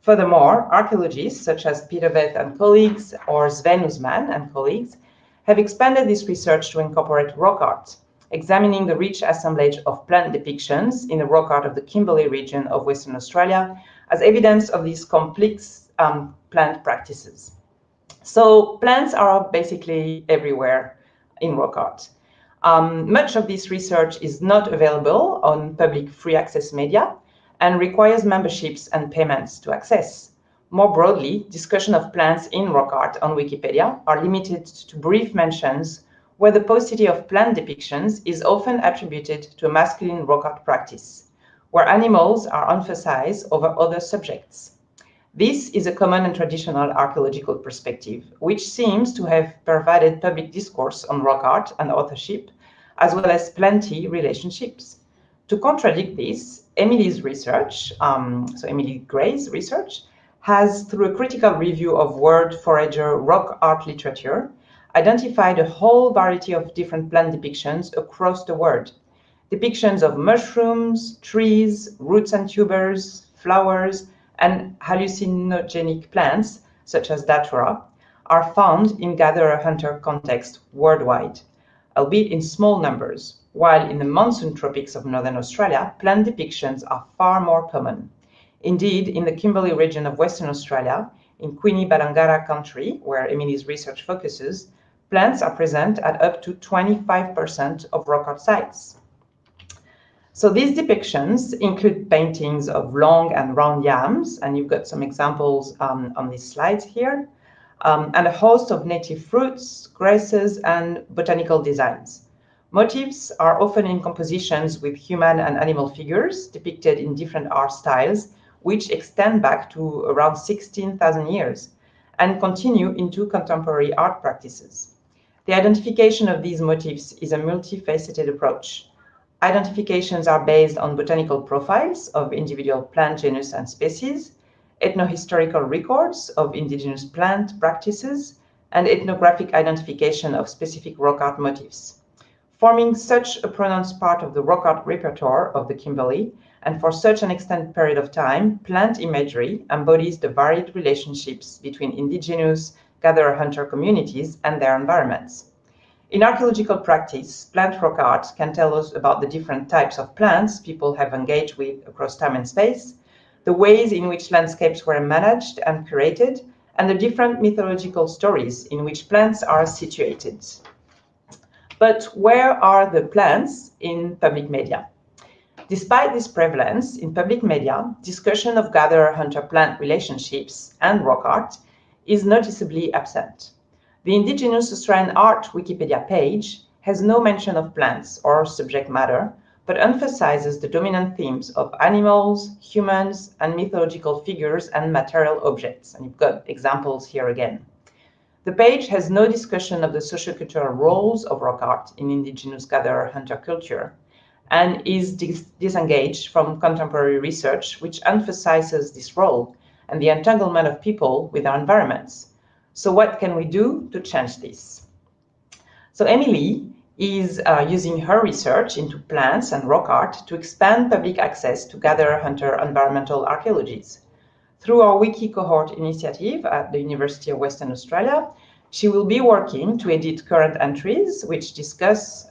Furthermore, archaeologists such as Peter Veth and colleagues or Sven Usman and colleagues have expanded this research to incorporate rock art, examining the rich assemblage of plant depictions in the rock art of the Kimberley region of Western Australia as evidence of these complex plant practices. So plants are basically everywhere in rock art. Much of this research is not available on public free access media and requires memberships and payments to access. More broadly, discussion of plants in rock art on Wikipedia are limited to brief mentions where the paucity of plant depictions is often attributed to a masculine rock art practice, where animals are emphasized over other subjects. This is a common and traditional archaeological perspective, which seems to have pervaded public discourse on rock art and authorship, as well as plenty relationships. To contradict this, Emily's research, so Emily Gray's research, has, through a critical review of word forager rock art literature, identified a whole variety of different plant depictions across the world. Depictions of mushrooms, trees, roots and tubers, flowers, and hallucinogenic plants, such as datura, are found in gatherer-hunter context worldwide, albeit in small numbers, while in the monsoon tropics of northern Australia, plant depictions are far more common. Indeed, in the Kimberley region of Western Australia, in Queenie-Balangara country, where Emily's research focuses, plants are present at up to 25% of rock art sites. So these depictions include paintings of long and round yams, and you've got some examples on these slides here, and a host of native fruits, grasses, and botanical designs. Motifs are often in compositions with human and animal figures depicted in different art styles, which extend back to around 16,000 years and continue into contemporary art practices. The identification of these motifs is a multifaceted approach. Identifications are based on botanical profiles of individual plant genus and species, ethnohistorical records of indigenous plant practices, and ethnographic identification of specific rock art motifs. Forming such a pronounced part of the rock art repertoire of the Kimberley, and for such an extended period of time, plant imagery embodies the varied relationships between indigenous gatherer-hunter communities and their environments. In archaeological practice, plant rock art can tell us about the different types of plants people have engaged with across time and space, the ways in which landscapes were managed and curated, and the different mythological stories in which plants are situated. But where are the plants in public media? Despite this prevalence in public media, discussion of gatherer-hunter plant relationships and rock art is noticeably absent. The Indigenous Australian Art Wikipedia page has no mention of plants or subject matter, but emphasizes the dominant themes of animals, humans, and mythological figures and material objects. And you've got examples here again. The page has no discussion of the sociocultural roles of rock art in Indigenous gatherer-hunter culture, and is disengaged from contemporary research, which emphasizes this role and the entanglement of people with their environments. So what can we do to change this? So Emily is using her research into plants and rock art to expand public access to gatherer-hunter environmental archaeologies. Through our Wiki cohort initiative at the University of Western Australia, she will be working to edit current entries which discuss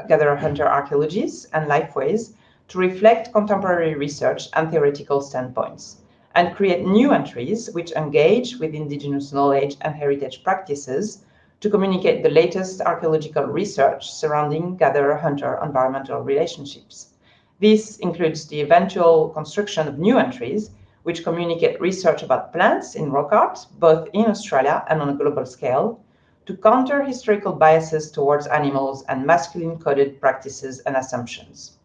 gatherer-hunter archaeologies and lifeways to reflect contemporary research and theoretical standpoints, and create new entries which engage with Indigenous knowledge and heritage practices to communicate the latest archaeological research surrounding gatherer-hunter environmental relationships. This includes the eventual construction of new entries which communicate research about plants in rock art, both in Australia and on a global scale, to counter historical biases towards animals and masculine-coded practices and assumptions.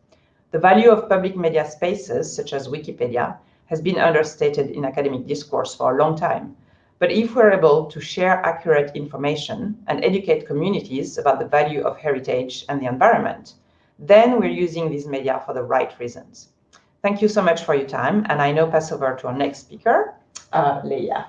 The value of public media spaces, such as Wikipedia, has been understated in academic discourse for a long time. But if we're able to share accurate information and educate communities about the value of heritage and the environment, then we're using these media for the right reasons. Thank you so much for your time, and I now pass over to our next speaker, Leia.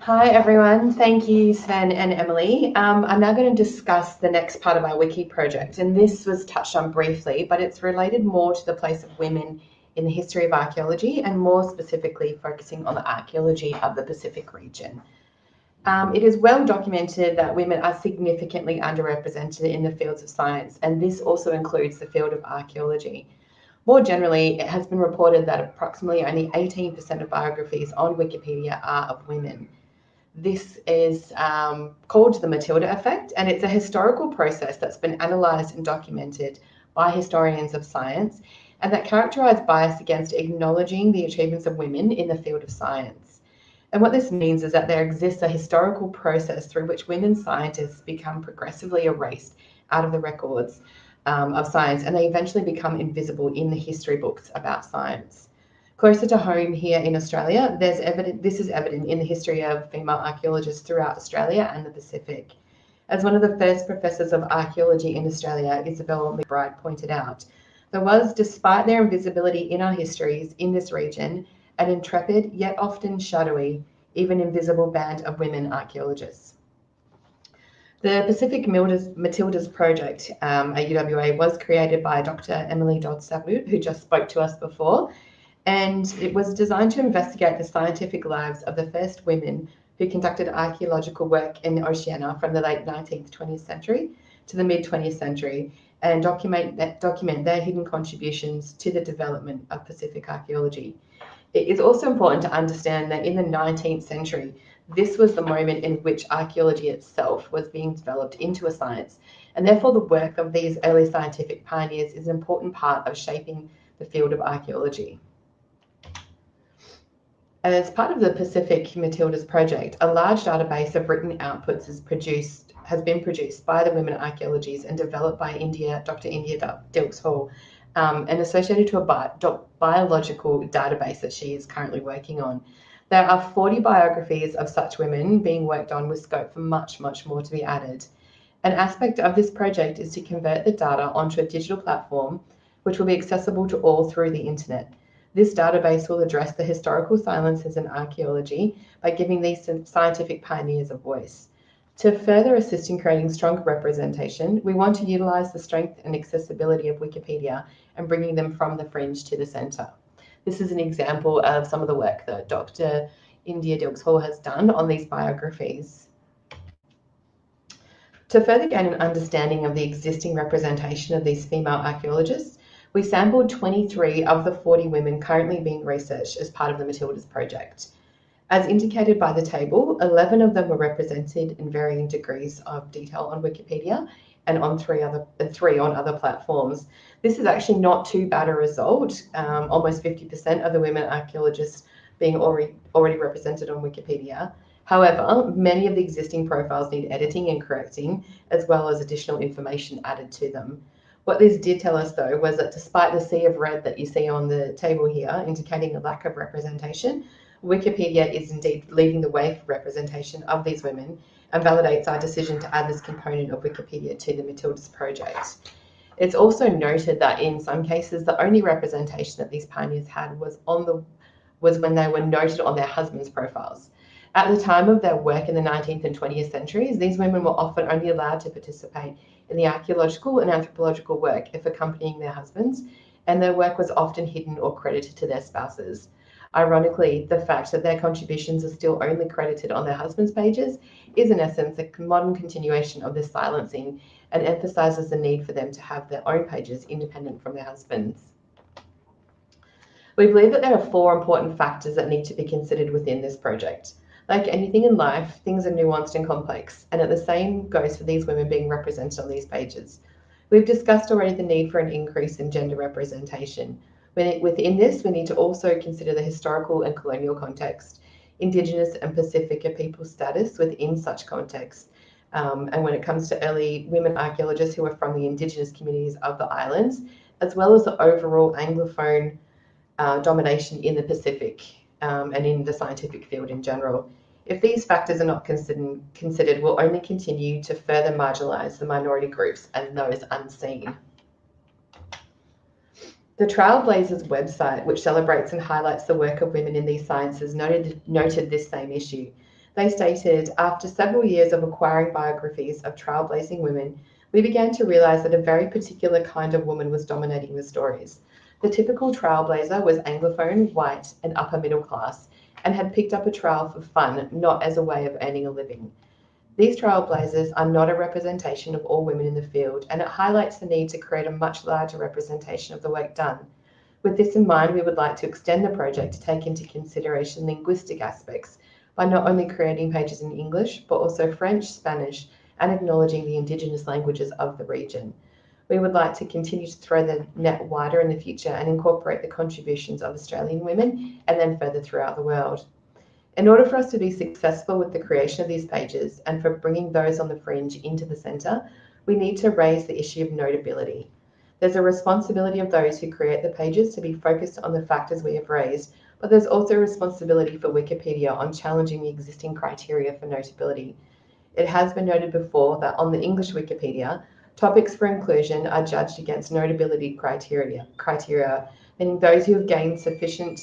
Hi everyone, thank you Sven and Emily. I'm now going to discuss the next part of our wiki project, and this was touched on briefly, but it's related more to the place of women in the history of archaeology, and more specifically focusing on the archaeology of the Pacific region. It is well documented that women are significantly underrepresented in the fields of science, and this also includes the field of archaeology. More generally, it has been reported that approximately only 18% of biographies on Wikipedia are of women. This is called the Matilda effect, and it's a historical process that's been analysed and documented by historians of science, and that characterise bias against acknowledging the achievements of women in the field of science. And what this means is that there exists a historical process through which women scientists become progressively erased out of the records of science, and they eventually become invisible in the history books about science. Closer to home here in Australia, this is evident in the history of female archaeologists throughout Australia and the Pacific. As one of the first professors of archaeology in Australia, Isabel McBride, pointed out, there was, despite their invisibility in our histories in this region, an intrepid yet often shadowy, even invisible band of women archaeologists. The Pacific Matildas Project at UWA was created by Dr. Emily Dodd-Savut, who just spoke to us before, and it was designed to investigate the scientific lives of the first women who conducted archaeological work in Oceania from the late 19th, 20th century to the mid-20th century, and document their hidden contributions to the development of Pacific archaeology. It is also important to understand that in the 19th century, this was the moment in which archaeology itself was being developed into a science, and therefore the work of these early scientific pioneers is an important part of shaping the field of archaeology. As part of the Pacific Matildas project, a large database of written outputs has been produced by the women archaeologists and developed by Dr. India Dilks Hall, and associated to a biological database that she is currently working on. There are 40 biographies of such women being worked on with scope for much, much more to be added. An aspect of this project is to convert the data onto a digital platform, which will be accessible to all through the internet. This database will address the historical silences in archaeology by giving these scientific pioneers a voice. To further assist in creating stronger representation, we want to utilise the strength and accessibility of Wikipedia and bringing them from the fringe to the centre. This is an example of some of the work that Dr. India Dilks Hall has done on these biographies. To further gain an understanding of the existing representation of these female archaeologists, we sampled 23 of the 40 women currently being researched as part of the Matildas project. As indicated by the table, 11 of them were represented in varying degrees of detail on Wikipedia and on three on other platforms. This is actually not too bad a result, almost 50% of the women archaeologists being already represented on Wikipedia. However, many of the existing profiles need editing and correcting, as well as additional information added to them. What this did tell us, though, was that despite the sea of red that you see on the table here, indicating a lack of representation, Wikipedia is indeed leading the way for representation of these women and validates our decision to add this component of Wikipedia to the Matildas project. It's also noted that in some cases, the only representation that these pioneers had was when they were noted on their husbands' profiles. At the time of their work in the 19th and 20th centuries, these women were often only allowed to participate in the archaeological and anthropological work if accompanying their husbands, and their work was often hidden or credited to their spouses. Ironically, the fact that their contributions are still only credited on their husbands' pages is in essence a modern continuation of this silencing and emphasises the need for them to have their own pages independent from their husbands. We believe that there are 4 important factors that need to be considered within this project. Like anything in life, things are nuanced and complex, and the same goes for these women being represented on these pages. We've discussed already the need for an increase in gender representation. Within this, we need to also consider the historical and colonial context, Indigenous and Pacifica people's status within such context. And when it comes to early women archaeologists who are from the Indigenous communities of the islands, as well as the overall Anglophone domination in the Pacific and in the scientific field in general. If these factors are not considered, we'll only continue to further marginalise the minority groups and those unseen. The Trailblazers website, which celebrates and highlights the work of women in these sciences, noted this same issue. They stated, after several years of acquiring biographies of trailblazing women, we began to realise that a very particular kind of woman was dominating the stories. The typical trailblazer was Anglophone, white, and upper middle class, and had picked up a trail for fun, not as a way of earning a living. These trailblazers are not a representation of all women in the field, and it highlights the need to create a much larger representation of the work done. With this in mind, we would like to extend the project to take into consideration linguistic aspects by not only creating pages in English, but also French, Spanish, and acknowledging the Indigenous languages of the region. We would like to continue to throw the net wider in the future and incorporate the contributions of Australian women and then further throughout the world. In order for us to be successful with the creation of these pages and for bringing those on the fringe into the centre, we need to raise the issue of notability. There's a responsibility of those who create the pages to be focused on the factors we have raised, but there's also a responsibility for Wikipedia on challenging the existing criteria for notability. It has been noted before that on the English Wikipedia, topics for inclusion are judged against notability criteria, meaning those who have gained sufficient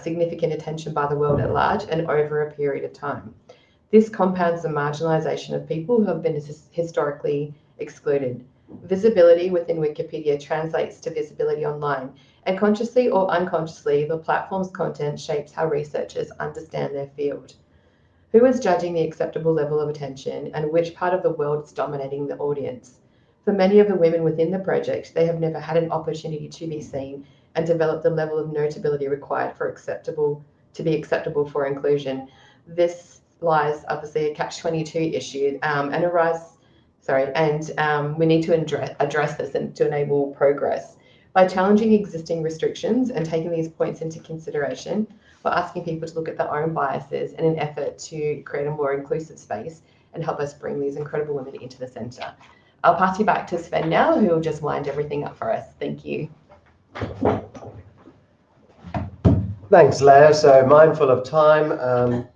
significant attention by the world at large and over a period of time. This compounds the marginalisation of people who have been historically excluded. Visibility within Wikipedia translates to visibility online, and consciously or unconsciously, the platform's content shapes how researchers understand their field. Who is judging the acceptable level of attention, and which part of the world is dominating the audience? For many of the women within the project, they have never had an opportunity to be seen and develop the level of notability required to be acceptable for inclusion. This lies obviously a catch-22 issue we need to address this and to enable progress. By challenging existing restrictions and taking these points into consideration, we're asking people to look at their own biases in an effort to create a more inclusive space and help us bring these incredible women into the centre. I'll pass you back to Sven now, who will just wind everything up for us. Thank you. Thanks, Leah. So mindful of time.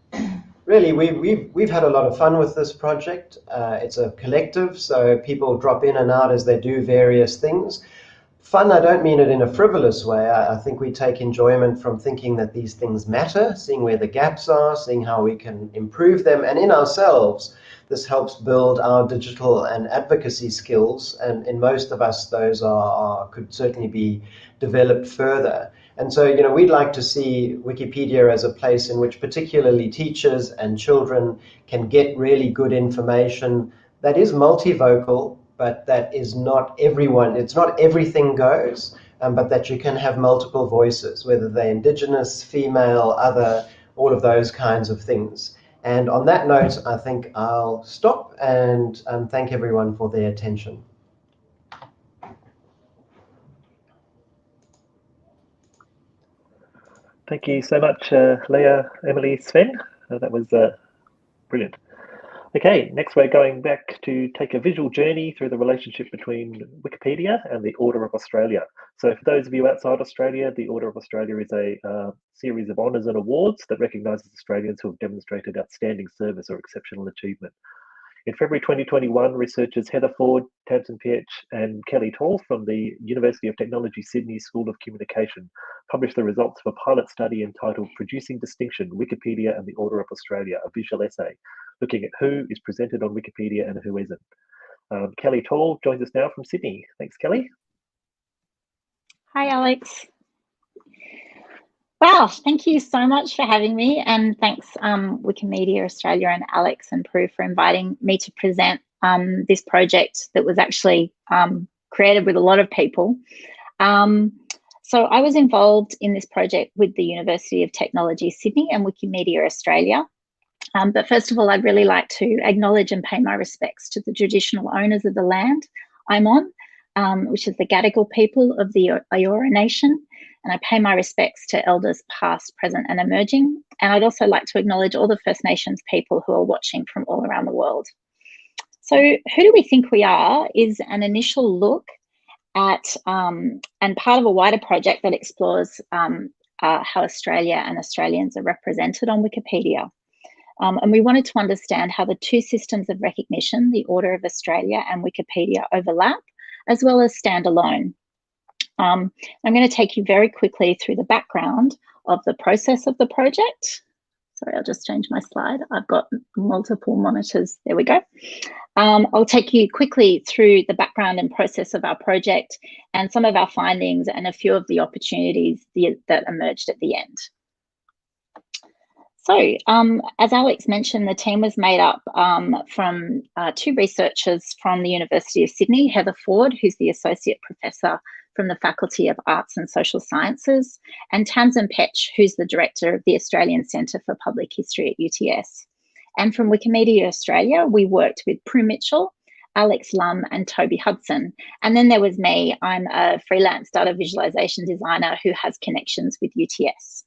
Really, we've had a lot of fun with this project. It's a collective, so people drop in and out as they do various things. Fun, I don't mean it in a frivolous way. I think we take enjoyment from thinking that these things matter, seeing where the gaps are, seeing how we can improve them, and in ourselves, this helps build our digital and advocacy skills, and in most of us, those could certainly be developed further. And so, we'd like to see Wikipedia as a place in which particularly teachers and children can get really good information that is multivocal, but that is not everyone, it's not everything goes, but that you can have multiple voices, whether they're Indigenous, female, other, all of those kinds of things. And on that note, I think I'll stop and thank everyone for their attention. Thank you so much, Leah, Emily, Sven. That was brilliant. Okay, next we're going back to take a visual journey through the relationship between Wikipedia and the Order of Australia. So for those of you outside Australia, the Order of Australia is a series of honours and awards that recognises Australians who have demonstrated outstanding service or exceptional achievement. In February 2021, researchers Heather Ford, Tamsin Pietsch and Kelly Tall from the University of Technology Sydney School of Communication published the results of a pilot study entitled Producing Distinction, Wikipedia and the Order of Australia, a visual essay, looking at who is presented on Wikipedia and who isn't. Kelly Tall joins us now from Sydney. Thanks, Kelly. Hi, Alex. Wow, thank you so much for having me, and thanks Wikimedia Australia and Alex and Prue for inviting me to present this project that was actually created with a lot of people. So I was involved in this project with the University of Technology Sydney and Wikimedia Australia. But first of all, I'd really like to acknowledge and pay my respects to the traditional owners of the land I'm on, which is the Gadigal people of the Eora Nation. And I pay my respects to elders past, present and emerging. And I'd also like to acknowledge all the First Nations people who are watching from all around the world. So who do we think we are is an initial look at and part of a wider project that explores how Australia and Australians are represented on Wikipedia. And we wanted to understand how the two systems of recognition, the Order of Australia and Wikipedia, overlap, as well as stand alone. I'm going to take you very quickly through the background of the process of the project. Sorry, I'll just change my slide. I've got multiple monitors. There we go. I'll take you quickly through the background and process of our project and some of our findings and a few of the opportunities that emerged at the end. So, as Alex mentioned, the team was made up from two researchers from the University of Sydney, Heather Ford, who's the Associate Professor from the Faculty of Arts and Social Sciences, and Tamsin Pietsch, who's the Director of the Australian Centre for Public History at UTS. And from Wikimedia Australia, we worked with Prue Mitchell, Alex Lum and Toby Hudson. And then there was me. I'm a freelance data visualization designer who has connections with UTS.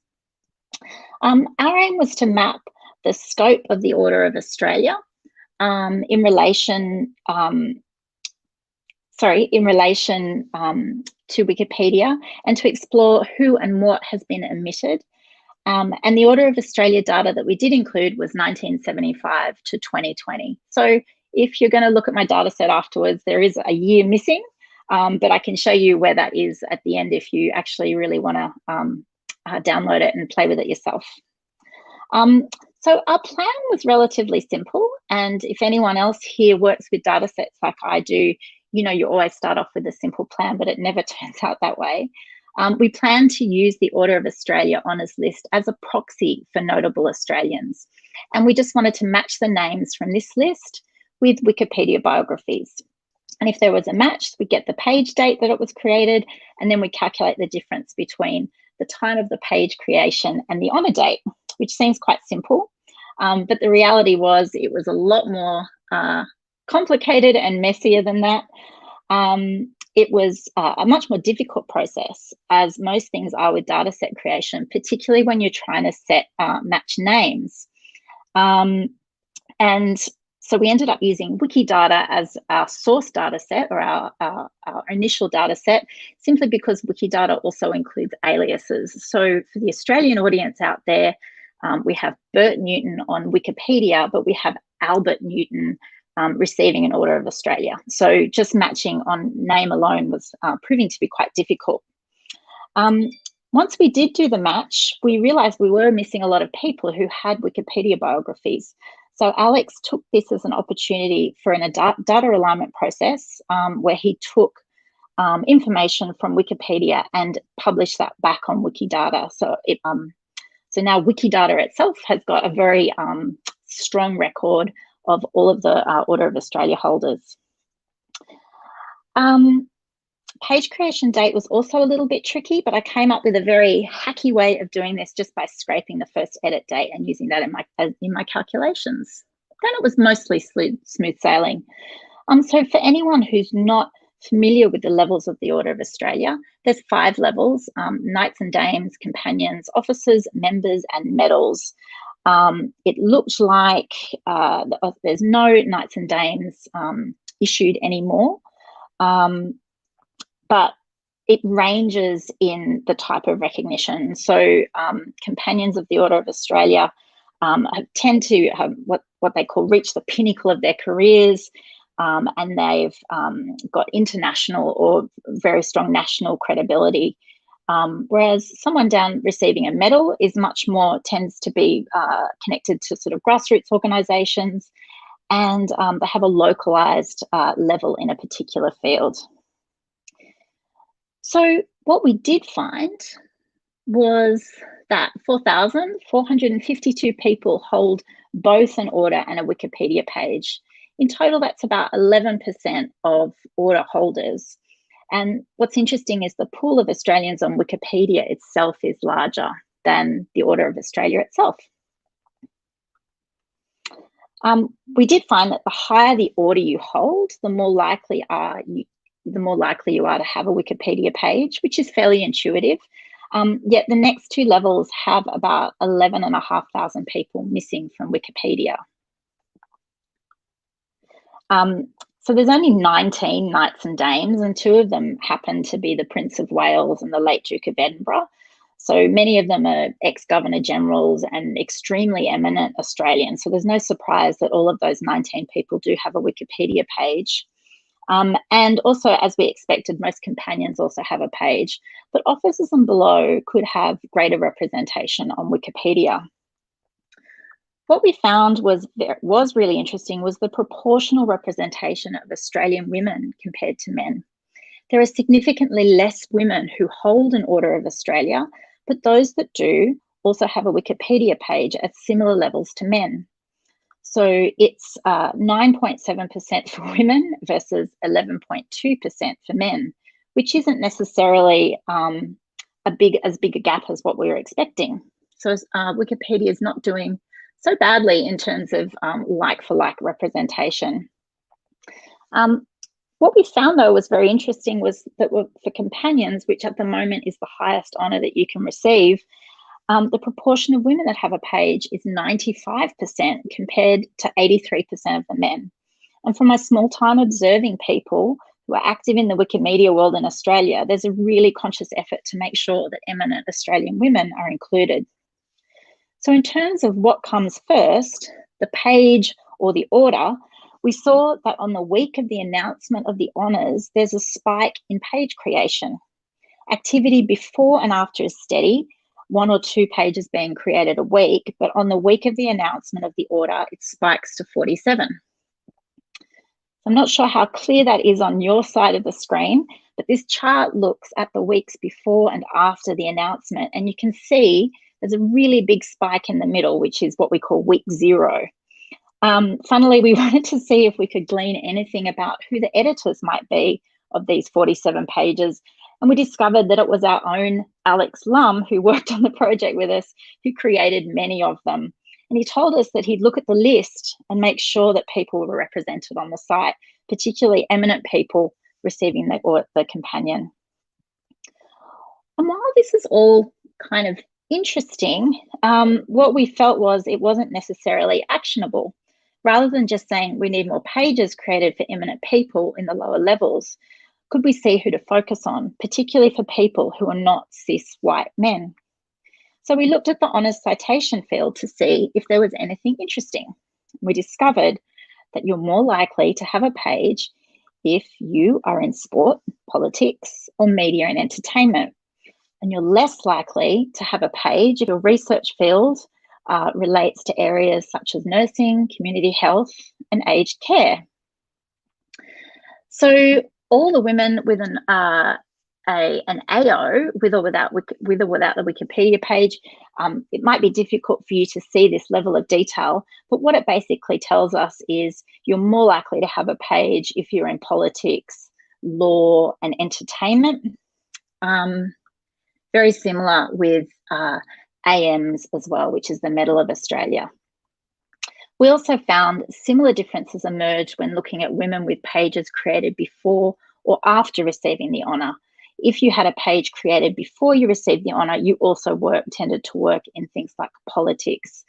Our aim was to map the scope of the Order of Australia in relation to Wikipedia, and to explore who and what has been omitted. And the Order of Australia data that we did include was 1975 to 2020. So if you're going to look at my data set afterwards, there is a year missing, but I can show you where that is at the end if you actually really want to download it and play with it yourself. So our plan was relatively simple, and if anyone else here works with data sets like I do, you know, you always start off with a simple plan, but it never turns out that way. We plan to use the Order of Australia Honours List as a proxy for notable Australians, and we just wanted to match the names from this list with Wikipedia biographies. And if there was a match, we get the page date that it was created, and then we calculate the difference between the time of the page creation and the honour date, which seems quite simple. But the reality was it was a lot more complicated and messier than that. It was a much more difficult process, as most things are with data set creation, particularly when you're trying to set match names. And so we ended up using Wikidata as our source data set, or our initial data set, simply because Wikidata also includes aliases. So for the Australian audience out there, we have Bert Newton on Wikipedia, but we have Albert Newton receiving an Order of Australia. So just matching on name alone was proving to be quite difficult. Once we did do the match, we realised we were missing a lot of people who had Wikipedia biographies. So Alex took this as an opportunity for a data alignment process where he took information from Wikipedia and published that back on Wikidata. So so now Wikidata itself has got a very strong record of all of the Order of Australia holders. Page creation date was also a little bit tricky, but I came up with a very hacky way of doing this just by scraping the first edit date and using that in my calculations. Then it was mostly smooth sailing. So for anyone who's not familiar with the levels of the Order of Australia, there's 5 levels: Knights and Dames, Companions, Officers, Members, and Medals. It looked like there's no Knights and Dames issued anymore, but it ranges in the type of recognition. So Companions of the Order of Australia tend to have what they call reach the pinnacle of their careers, and they've got international or very strong national credibility. Whereas someone down receiving a medal is much more, tends to be connected to sort of grassroots organisations, and they have a localised level in a particular field. So what we did find was that 4,452 people hold both an order and a Wikipedia page. In total, that's about 11% of order holders. And what's interesting is the pool of Australians on Wikipedia itself is larger than the Order of Australia itself. We did find that the higher the order you hold, the more likely you are to have a Wikipedia page, which is fairly intuitive. Yet the next 2 levels have about 11,500 people missing from Wikipedia. So there's only 19 Knights and Dames, and 2 of them happen to be the Prince of Wales and the late Duke of Edinburgh. So many of them are ex-Governor Generals and extremely eminent Australians. So there's no surprise that all of those 19 people do have a Wikipedia page. And also, as we expected, most Companions also have a page, but Officers and below could have greater representation on Wikipedia. What we found was really interesting was the proportional representation of Australian women compared to men. There are significantly less women who hold an Order of Australia, but those that do also have a Wikipedia page at similar levels to men. So it's 9.7% for women versus 11.2% for men, which isn't necessarily as big a gap as what we were expecting. So Wikipedia is not doing so badly in terms of like-for-like representation. What we found, though, was very interesting was that for Companions, which at the moment is the highest honour that you can receive, the proportion of women that have a page is 95% compared to 83% of the men. And from my small time observing people who are active in the Wikimedia world in Australia, there's a really conscious effort to make sure that eminent Australian women are included. So in terms of what comes first, the page or the order, we saw that on the week of the announcement of the honours, there's a spike in page creation. Activity before and after is steady, 1 or 2 pages being created a week, but on the week of the announcement of the order, it spikes to 47. I'm not sure how clear that is on your side of the screen, but this chart looks at the weeks before and after the announcement, and you can see there's a really big spike in the middle, which is what we call week 0. Funnily, we wanted to see if we could glean anything about who the editors might be of these 47 pages, and we discovered that it was our own Alex Lum, who worked on the project with us, who created many of them. And he told us that he'd look at the list and make sure that people were represented on the site, particularly eminent people receiving the companion. And while this is all kind of interesting, what we felt was it wasn't necessarily actionable. Rather than just saying we need more pages created for eminent people in the lower levels, could we see who to focus on, particularly for people who are not cis white men? So we looked at the honours citation field to see if there was anything interesting. We discovered that you're more likely to have a page if you are in sport, politics, or media and entertainment. And you're less likely to have a page if your research field relates to areas such as nursing, community health, and aged care. So all the women with an AO, with or without the Wikipedia page, it might be difficult for you to see this level of detail, but what it basically tells us is you're more likely to have a page if you're in politics, law, and entertainment. Very similar with AMs as well, which is the Medal of Australia. We also found similar differences emerge when looking at women with pages created before or after receiving the honour. If you had a page created before you received the honour, you also tended to work in things like politics,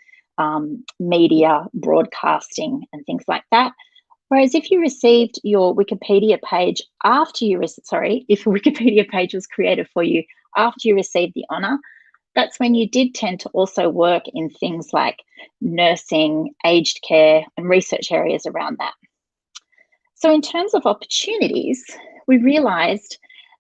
media, broadcasting, and things like that. Whereas if you received your Wikipedia page after you, if a Wikipedia page was created for you after you received the honour, that's when you did tend to also work in things like nursing, aged care, and research areas around that. So in terms of opportunities, we realised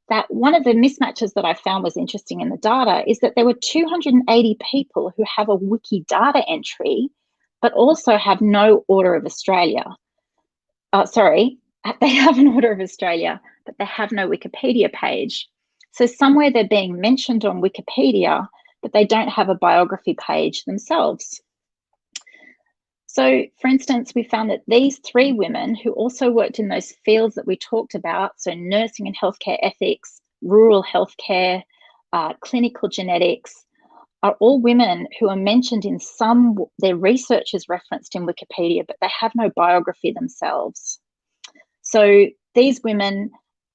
that one of the mismatches that I found was interesting in the data is that there were 280 people who have a wiki data entry, but also have no Order of Australia. They have an Order of Australia, but they have no Wikipedia page. So somewhere they're being mentioned on Wikipedia, but they don't have a biography page themselves. So, for instance, we found that these 3 women who also worked in those fields that we talked about, so nursing and healthcare ethics, rural healthcare, clinical genetics, are all women who are mentioned in their research is referenced in Wikipedia, but they have no biography themselves. So these women,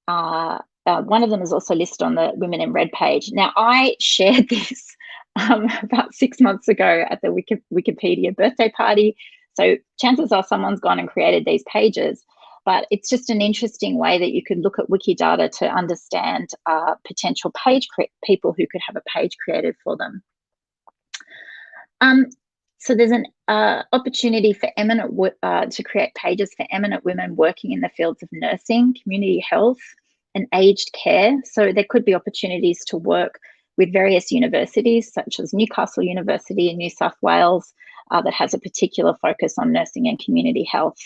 one of them is also listed on the Women in Red page. Now, I shared this about 6 months ago at the Wikipedia birthday party. So chances are someone's gone and created these pages, but it's just an interesting way that you could look at Wikidata to understand potential people who could have a page created for them. So there's an opportunity for to create pages for eminent women working in the fields of nursing, community health, and aged care. So there could be opportunities to work with various universities, such as Newcastle University in New South Wales, that has a particular focus on nursing and community health.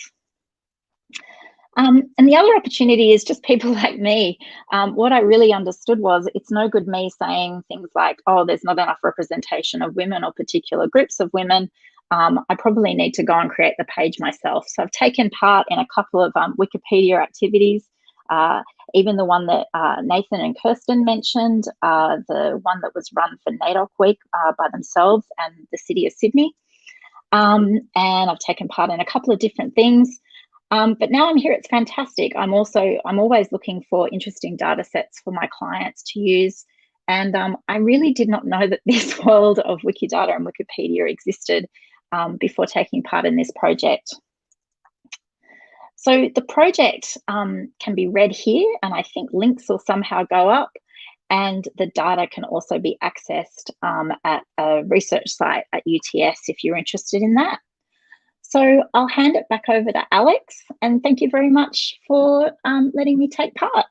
And the other opportunity is just people like me. What I really understood was it's no good me saying things like, oh, there's not enough representation of women or particular groups of women. I probably need to go and create the page myself. So I've taken part in a couple of Wikipedia activities, even the one that Nathan and Kirsten mentioned, the one that was run for NAIDOC Week by themselves and the City of Sydney. And I've taken part in a couple of different things. But now I'm here, it's fantastic. I'm always looking for interesting data sets for my clients to use. And I really did not know that this world of Wikidata and Wikipedia existed before taking part in this project. So the project can be read here, and I think links will somehow go up, and the data can also be accessed at a research site at UTS if you're interested in that. So I'll hand it back over to Alex, and thank you very much for letting me take part.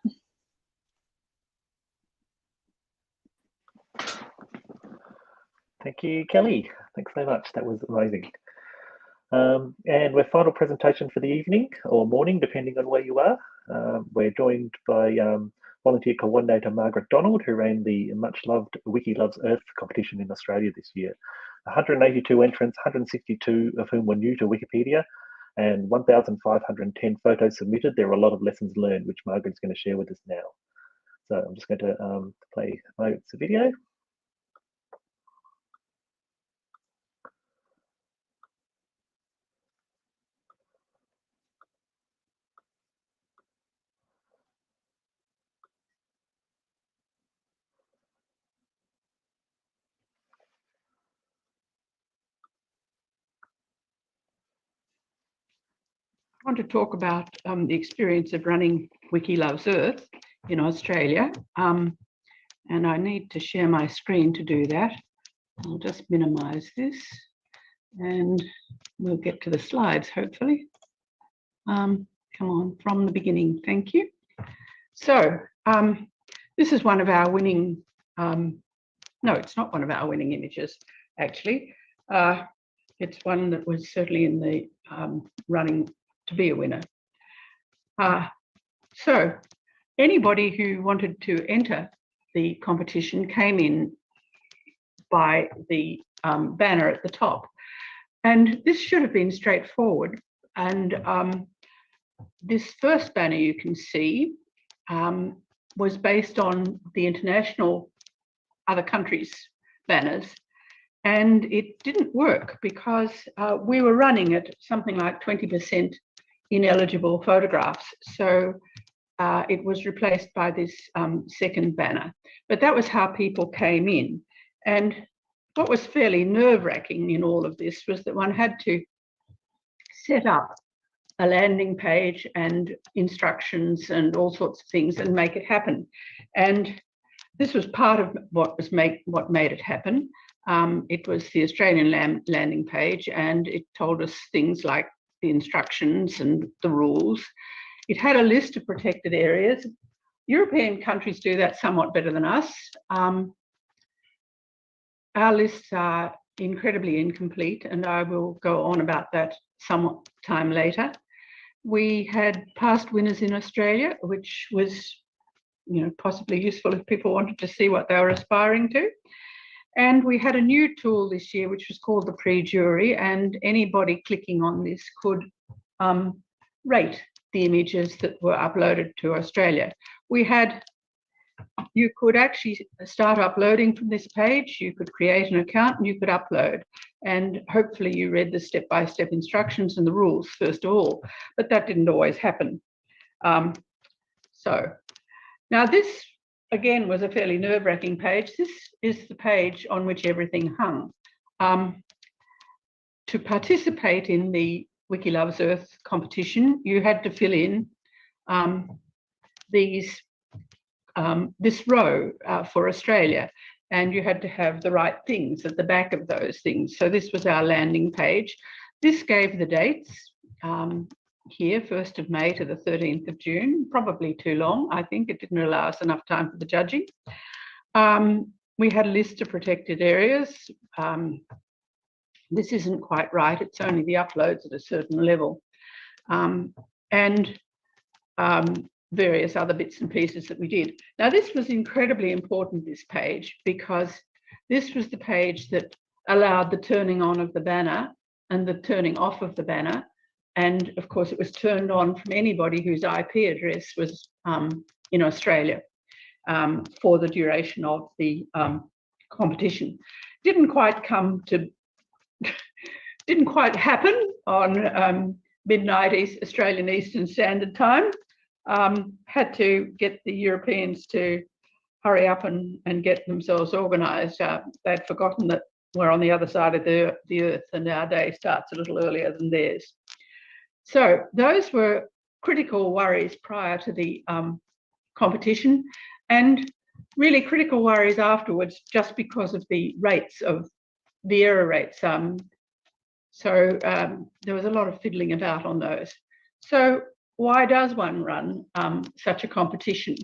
Thank you, Kelly. Thanks so much. That was amazing. And our final presentation for the evening or morning, depending on where you are. We're joined by volunteer coordinator Margaret Donald, who ran the much-loved Wiki Loves Earth competition in Australia this year. 182 entrants, 162 of whom were new to Wikipedia, and 1,510 photos submitted. There are a lot of lessons learned, which Margaret's going to share with us now. So I'm just going to play Margaret's video. I want to talk about the experience of running Wiki Loves Earth in Australia. And I need to share my screen to do that. I'll just minimize this and we'll get to the slides, hopefully. Come on, from the beginning, thank you. So this is one of our winning, no, it's not one of our winning images, actually. It's one that was certainly in the running to be a winner. So anybody who wanted to enter the competition came in by the banner at the top. And this should have been straightforward. And this first banner you can see was based on the international other countries' banners. And it didn't work because we were running at something like 20% ineligible photographs. So it was replaced by this second banner. But that was how people came in. And what was fairly nerve-wracking in all of this was that one had to set up a landing page and instructions and all sorts of things and make it happen. And this was part of what made it happen. It was the Australian landing page, and it told us things like the instructions and the rules. It had a list of protected areas. European countries do that somewhat better than us. Our lists are incredibly incomplete, and I will go on about that some time later. We had past winners in Australia, which was, possibly useful if people wanted to see what they were aspiring to. And we had a new tool this year, which was called the pre-jury, and anybody clicking on this could rate the images that were uploaded to Australia. You could actually start uploading from this page, you could create an account and you could upload. And hopefully you read the step-by-step instructions and the rules first of all, but that didn't always happen. So now this, again, was a fairly nerve-wracking page. This is the page on which everything hung. To participate in the Wiki Loves Earth competition, you had to fill in this row for Australia, and you had to have the right things at the back of those things. So this was our landing page. This gave the dates here, 1st of May to the 13th of June, probably too long. I think it didn't allow us enough time for the judging. We had a list of protected areas. This isn't quite right. It's only the uploads at a certain level. And various other bits and pieces that we did. Now, this was incredibly important, this page, because this was the page that allowed the turning on of the banner and the turning off of the banner. And of course, it was turned on from anybody whose IP address was in Australia for the duration of the competition. Didn't quite happen on midnight Australian Eastern Standard Time. Had to get the Europeans to hurry up and get themselves organised. They'd forgotten that we're on the other side of the earth and our day starts a little earlier than theirs. So those were critical worries prior to the competition, and really critical worries afterwards just because of the rates of the error rates. So there was a lot of fiddling about on those. So why does one run such a competition?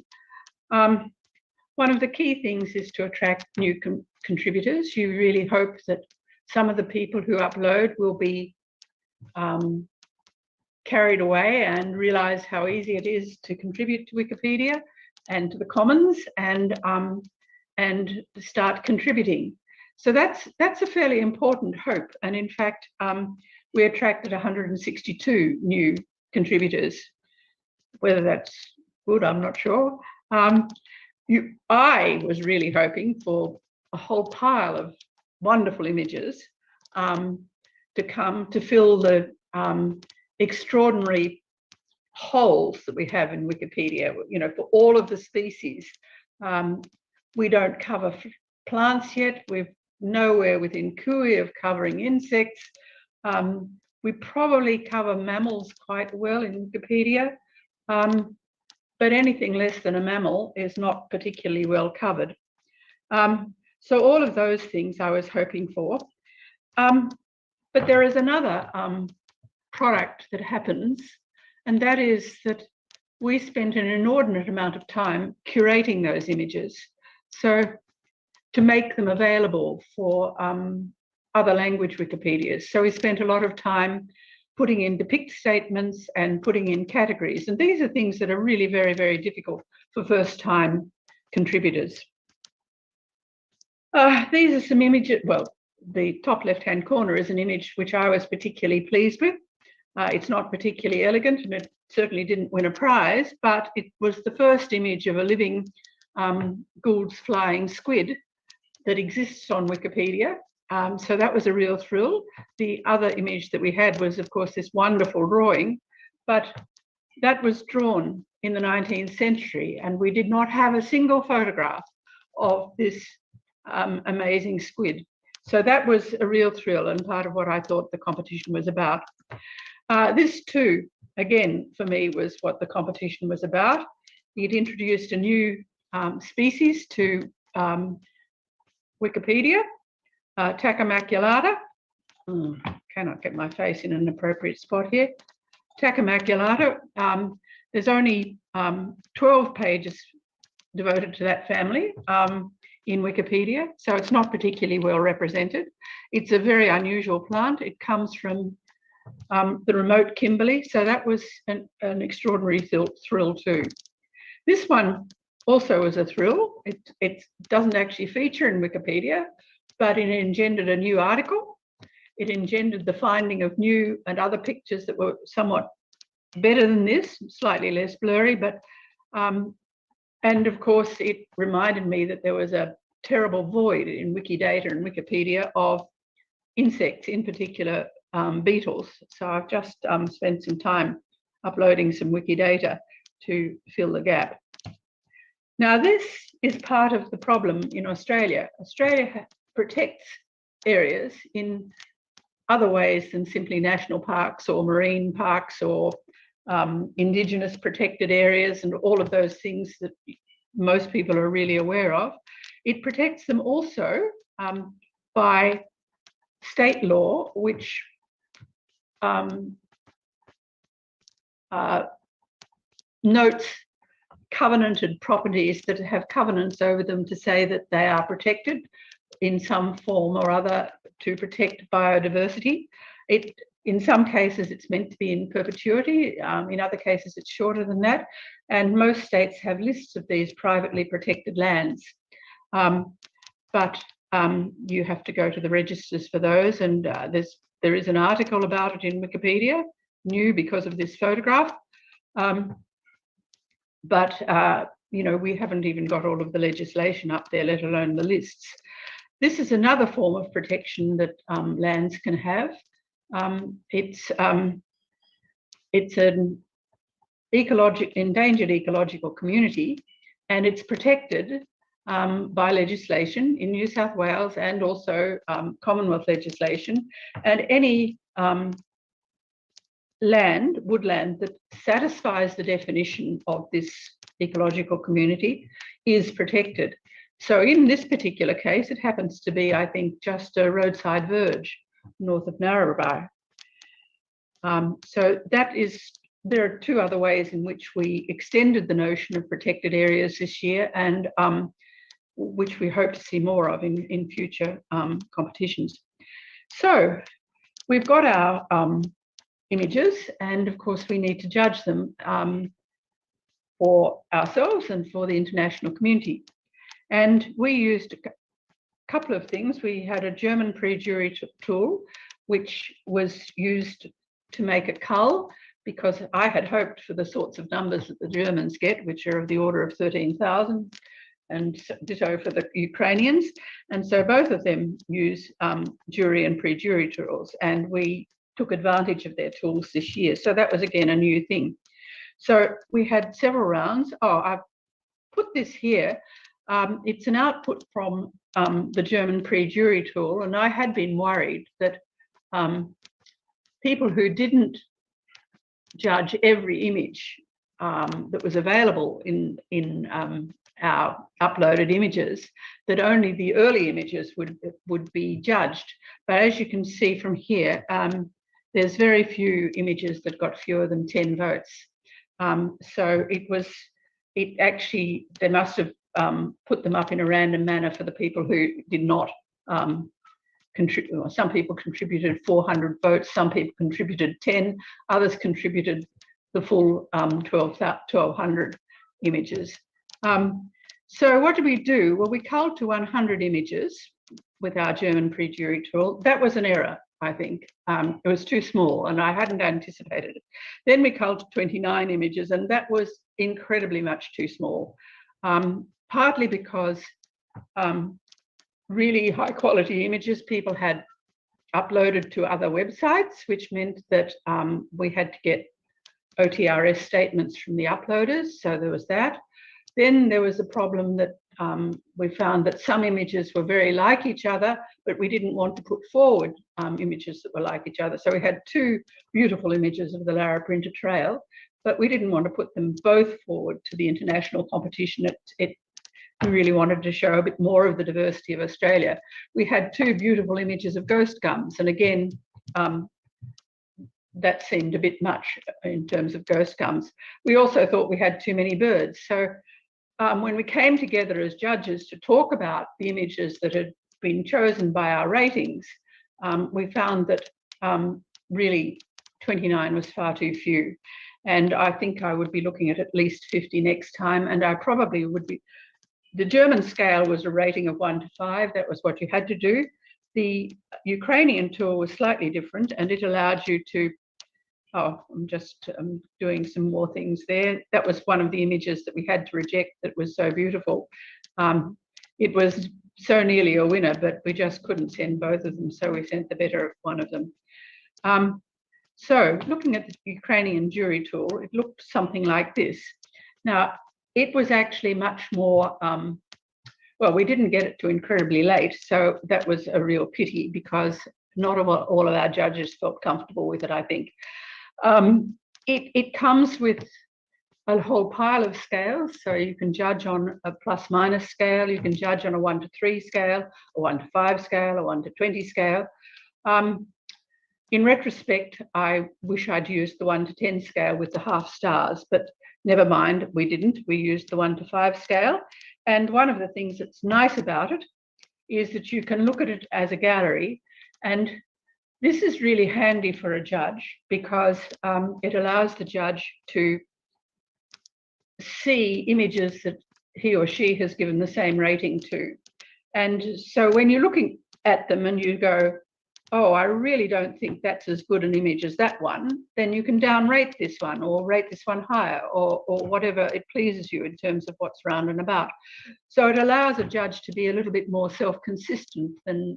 one of the key things is to attract new contributors. You really hope that some of the people who upload will be carried away and realise how easy it is to contribute to Wikipedia and to the Commons, and start contributing. So that's a fairly important hope. And in fact, we attracted 162 new contributors. Whether that's good, I'm not sure. I was really hoping for a whole pile of wonderful images to come to fill the extraordinary holes that we have in Wikipedia. You know, for all of the species, we don't cover plants yet. We're nowhere within cooey of covering insects. We probably cover mammals quite well in Wikipedia, but anything less than a mammal is not particularly well covered. So all of those things I was hoping for. But there is another product that happens, and that is that we spent an inordinate amount of time curating those images, so to make them available for other language Wikipedias. So we spent a lot of time putting in depict statements and putting in categories. And these are things that are really very, very difficult for first-time contributors. These are some images. Well, the top left-hand corner is an image which I was particularly pleased with. It's not particularly elegant, and it certainly didn't win a prize, but it was the first image of a living Gould's flying squid that exists on Wikipedia. So that was a real thrill. The other image that we had was, of course, this wonderful drawing, but that was drawn in the 19th century, and we did not have a single photograph of this amazing squid. So that was a real thrill and part of what I thought the competition was about. This too, again, for me, was what the competition was about. It introduced a new species to Wikipedia, Tachymaculata. Cannot get my face in an appropriate spot here. Tachymaculata. There's only 12 pages devoted to that family in Wikipedia, so it's not particularly well represented. It's a very unusual plant. It comes from the remote Kimberley, so that was an extraordinary thrill too. This one also was a thrill. It doesn't actually feature in Wikipedia, but it engendered a new article. It engendered the finding of new and other pictures that were somewhat better than this, slightly less blurry, but and of course it reminded me that there was a terrible void in Wikidata and Wikipedia of insects, in particular beetles. So I've just spent some time uploading some Wikidata to fill the gap. Now this is part of the problem in Australia. Australia protects areas in other ways than simply national parks or marine parks or Indigenous protected areas and all of those things that most people are really aware of. It protects them also by state law, which notes covenanted properties that have covenants over them to say that they are protected in some form or other to protect biodiversity. In some cases, it's meant to be in perpetuity. In other cases, it's shorter than that. And most states have lists of these privately protected lands. But you have to go to the registers for those. And there is an article about it in Wikipedia, new because of this photograph. But you know, we haven't even got all of the legislation up there, let alone the lists. This is another form of protection that lands can have. It's an endangered ecological community, and it's protected by legislation in New South Wales and also Commonwealth legislation. And any woodland that satisfies the definition of this ecological community is protected. So in this particular case, it happens to be, I think, just a roadside verge north of Narrabri. So there are two other ways in which we extended the notion of protected areas this year, and which we hope to see more of in future competitions. So we've got our images, and of course we need to judge them for ourselves and for the international community. And we used a couple of things. We had a German pre-jury tool, which was used to make a cull, because I had hoped for the sorts of numbers that the Germans get, which are of the order of 13,000, and ditto for the Ukrainians. And so both of them use jury and pre-jury tools, and we took advantage of their tools this year. So that was, again, a new thing. So we had several rounds. Oh, I've put this here. It's an output from the German pre-jury tool, and I had been worried that people who didn't judge every image that was available in our uploaded images, that only the early images would be judged. But as you can see from here, there's very few images that got fewer than 10 votes. So it actually, they must have put them up in a random manner for the people who did not contribute. Some people contributed 400 votes, some people contributed 10, others contributed the full 1,200 images. So what did we do? Well, we culled to 100 images with our German pre-jury tool. That was an error, I think. It was too small and I hadn't anticipated it. Then we culled to 29 images, and that was incredibly much too small, partly because really high quality images people had uploaded to other websites, which meant that we had to get OTRS statements from the uploaders. So there was that. Then there was a problem that we found that some images were very like each other, but we didn't want to put forward images that were like each other. So we had two beautiful images of the Laraprinta Trail, but we didn't want to put them both forward to the international competition. We really wanted to show a bit more of the diversity of Australia. We had two beautiful images of ghost gums, and again, that seemed a bit much in terms of ghost gums. We also thought we had too many birds. So when we came together as judges to talk about the images that had been chosen by our ratings, we found that really 29 was far too few. And I think I would be looking at least 50 next time, and I probably would be. The German scale was a rating of 1 to 5. That was what you had to do. The Ukrainian tool was slightly different, and it allowed you to, oh, I'm just doing some more things there. That was one of the images that we had to reject that was so beautiful. It was so nearly a winner, but we just couldn't send both of them, so we sent the better of one of them. So looking at the Ukrainian jury tool, it looked something like this. Now, it was actually much more, well, we didn't get it to incredibly late, so that was a real pity because not all of our judges felt comfortable with it, I think. It comes with a whole pile of scales, so you can judge on a plus minus scale, you can judge on a 1 to 3 scale, a 1 to 5 scale, a 1 to 20 scale. In retrospect, I wish I'd used the 1 to 10 scale with the half stars, but never mind, we didn't. We used the 1 to 5 scale. And one of the things that's nice about it is that you can look at it as a gallery. And this is really handy for a judge because it allows the judge to see images that he or she has given the same rating to. And so when you're looking at them and you go, oh, I really don't think that's as good an image as that one, then you can downrate this one or rate this one higher or whatever it pleases you in terms of what's round and about. So it allows a judge to be a little bit more self-consistent than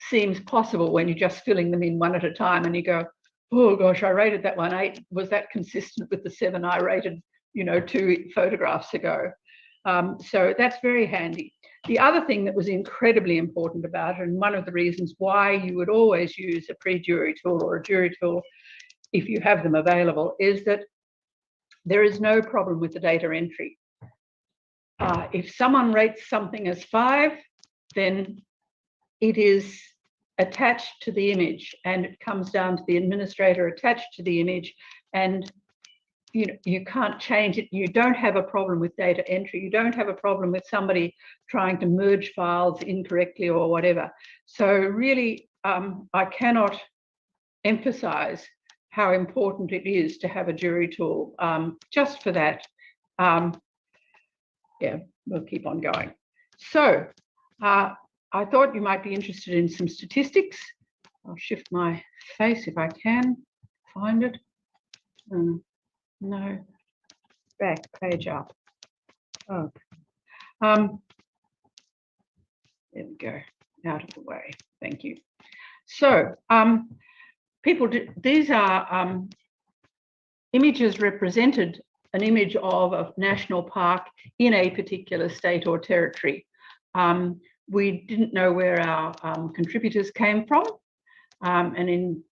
seems possible when you're just filling them in one at a time and you go, oh gosh, I rated that one 8. Was that consistent with the 7 I rated, 2 photographs ago? So that's very handy. The other thing that was incredibly important about it, and one of the reasons why you would always use a pre-jury tool or a jury tool if you have them available, is that there is no problem with the data entry. If someone rates something as 5, then it is attached to the image and it comes down to the administrator attached to the image, and you can't change it. You don't have a problem with data entry. You don't have a problem with somebody trying to merge files incorrectly or whatever. So really, I cannot emphasize how important it is to have a jury tool just for that. Yeah, we'll keep on going. So I thought you might be interested in some statistics. I'll shift my face if I can find it. No, back page up. Oh, there we go, out of the way. Thank you. So these are images represented an image of a national park in a particular state or territory. We didn't know where our contributors came from, and in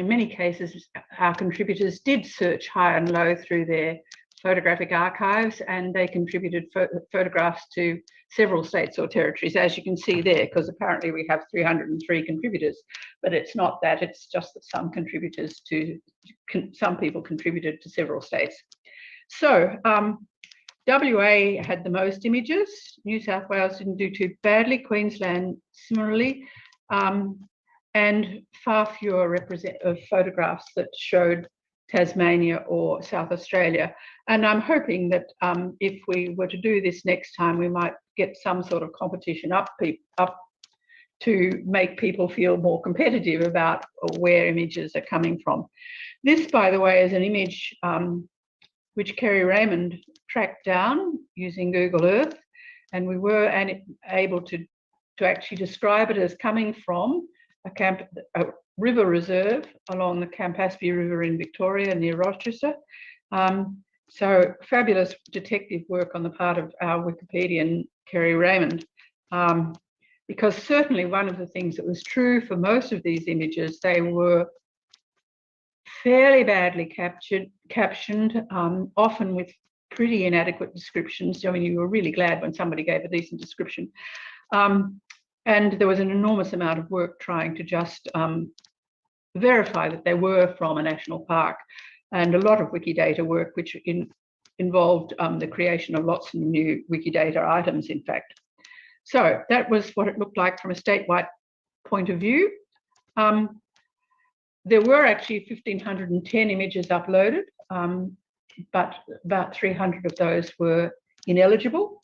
many cases, our contributors did search high and low through their photographic archives, and they contributed photographs to several states or territories, as you can see there, because apparently we have 303 contributors, but it's not that, it's just that some people contributed to several states. So WA had the most images. New South Wales didn't do too badly. Queensland similarly, and far fewer photographs that showed Tasmania or South Australia. And I'm hoping that if we were to do this next time, we might get some sort of competition up to make people feel more competitive about where images are coming from. This, by the way, is an image which Kerry Raymond tracked down using Google Earth, and we were able to actually describe it as coming from a river reserve along the Campaspe River in Victoria near Rochester. So fabulous detective work on the part of our Wikipedian Kerry Raymond, because certainly one of the things that was true for most of these images, they were fairly badly captioned, often with pretty inadequate descriptions. I mean, you were really glad when somebody gave a decent description. And there was an enormous amount of work trying to just verify that they were from a national park, and a lot of Wikidata work which involved the creation of lots of new Wikidata items, in fact. So that was what it looked like from a statewide point of view. There were actually 1,510 images uploaded, but about 300 of those were ineligible.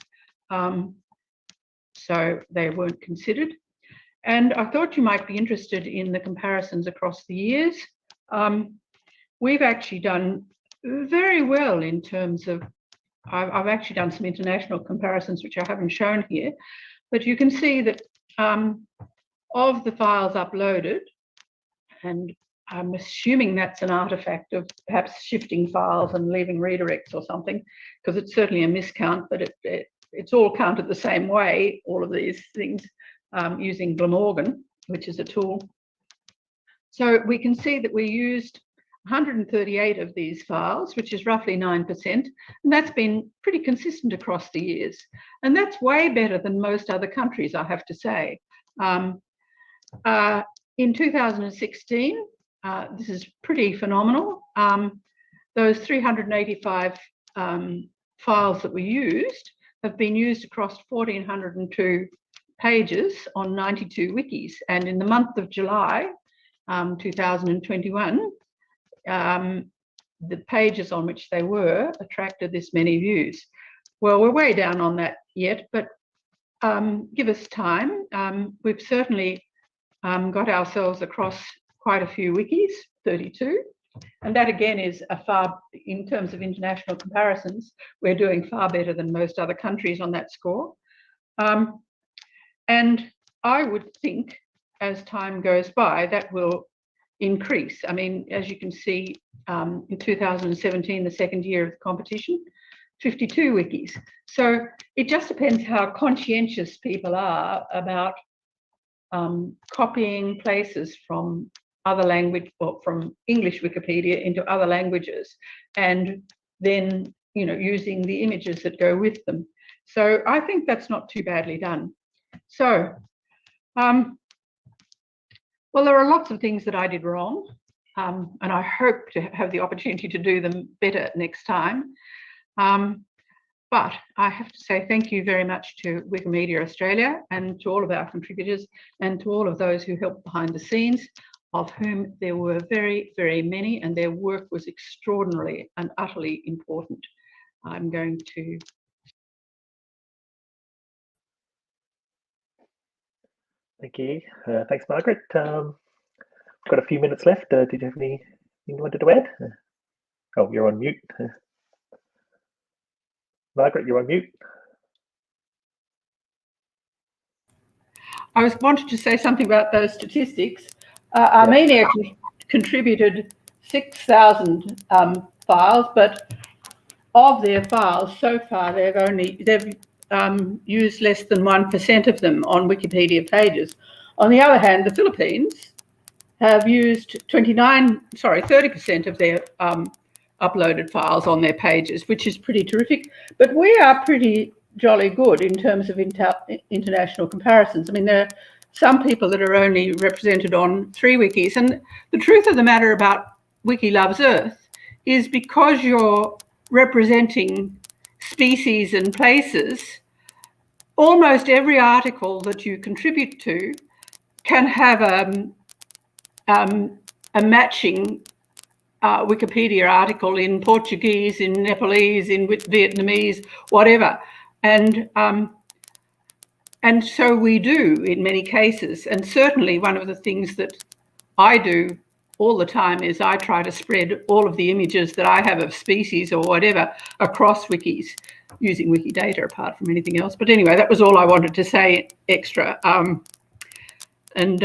So they weren't considered. And I thought you might be interested in the comparisons across the years. We've actually done very well in terms of, I've actually done some international comparisons, which I haven't shown here, but you can see that of the files uploaded, and I'm assuming that's an artifact of perhaps shifting files and leaving redirects or something, because it's certainly a miscount, but it's all counted the same way, all of these things, using Glamorgan, which is a tool. So we can see that we used 138 of these files, which is roughly 9%, and that's been pretty consistent across the years. And that's way better than most other countries, I have to say. In 2016, this is pretty phenomenal. Those 385 files that we used have been used across 1,402 pages on 92 wikis. And in the month of July 2021, the pages on which they were attracted this many views. Well, we're way down on that yet, but give us time. We've certainly got ourselves across quite a few wikis, 32. And that again is in terms of international comparisons, we're doing far better than most other countries on that score. And I would think as time goes by, that will increase. I mean, as you can see, in 2017, the second year of the competition, 52 wikis. So it just depends how conscientious people are about copying places from other language, or from English Wikipedia into other languages, and then using the images that go with them. So I think that's not too badly done. So, well, there are lots of things that I did wrong. and I hope to have the opportunity to do them better next time. But I have to say thank you very much to Wikimedia Australia and to all of our contributors and to all of those who helped behind the scenes, of whom there were very, very many, and their work was extraordinarily and utterly important. I'm going to... Thank you. Thanks, Margaret. We've got a few minutes left. Did you have anything you wanted to add? Oh, you're on mute. Margaret, you're on mute. I wanted to say something about those statistics. Armenia contributed 6,000 files, but of their files so far, they've used less than 1% of them on Wikipedia pages. On the other hand, the Philippines have used 30% of their uploaded files on their pages, which is pretty terrific. But we are pretty jolly good in terms of international comparisons. I mean, there are some people that are only represented on 3 wikis. And the truth of the matter about Wiki Loves Earth is because you're representing species and places, almost every article that you contribute to can have a matching Wikipedia article in Portuguese, in Nepalese, in Vietnamese, whatever. And so we do in many cases. And certainly one of the things that I do all the time is I try to spread all of the images that I have of species or whatever across wikis using Wikidata apart from anything else. But anyway, that was all I wanted to say extra. And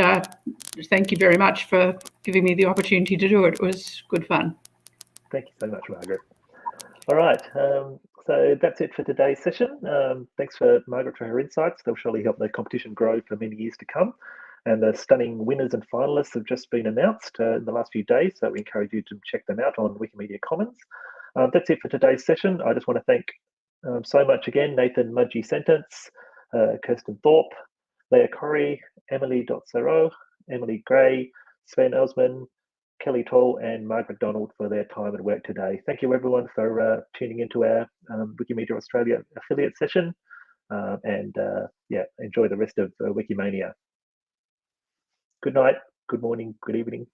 thank you very much for giving me the opportunity to do it. It was good fun. Thank you so much, Margaret. All right, so that's it for today's session. Thanks for Margaret for her insights. They'll surely help the competition grow for many years to come. And the stunning winners and finalists have just been announced in the last few days, so we encourage you to check them out on Wikimedia Commons. That's it for today's session. I just want to thank so much again Nathan Mudgee Sentence, Kirsten Thorpe, Leah Corrie, Emily Dotsero, Emily Gray, Sven Elsman, Kelly Toll and Margaret Donald for their time and work today. Thank you everyone for tuning into our Wikimedia Australia affiliate session, and enjoy the rest of Wikimania. Good night, good morning, good evening.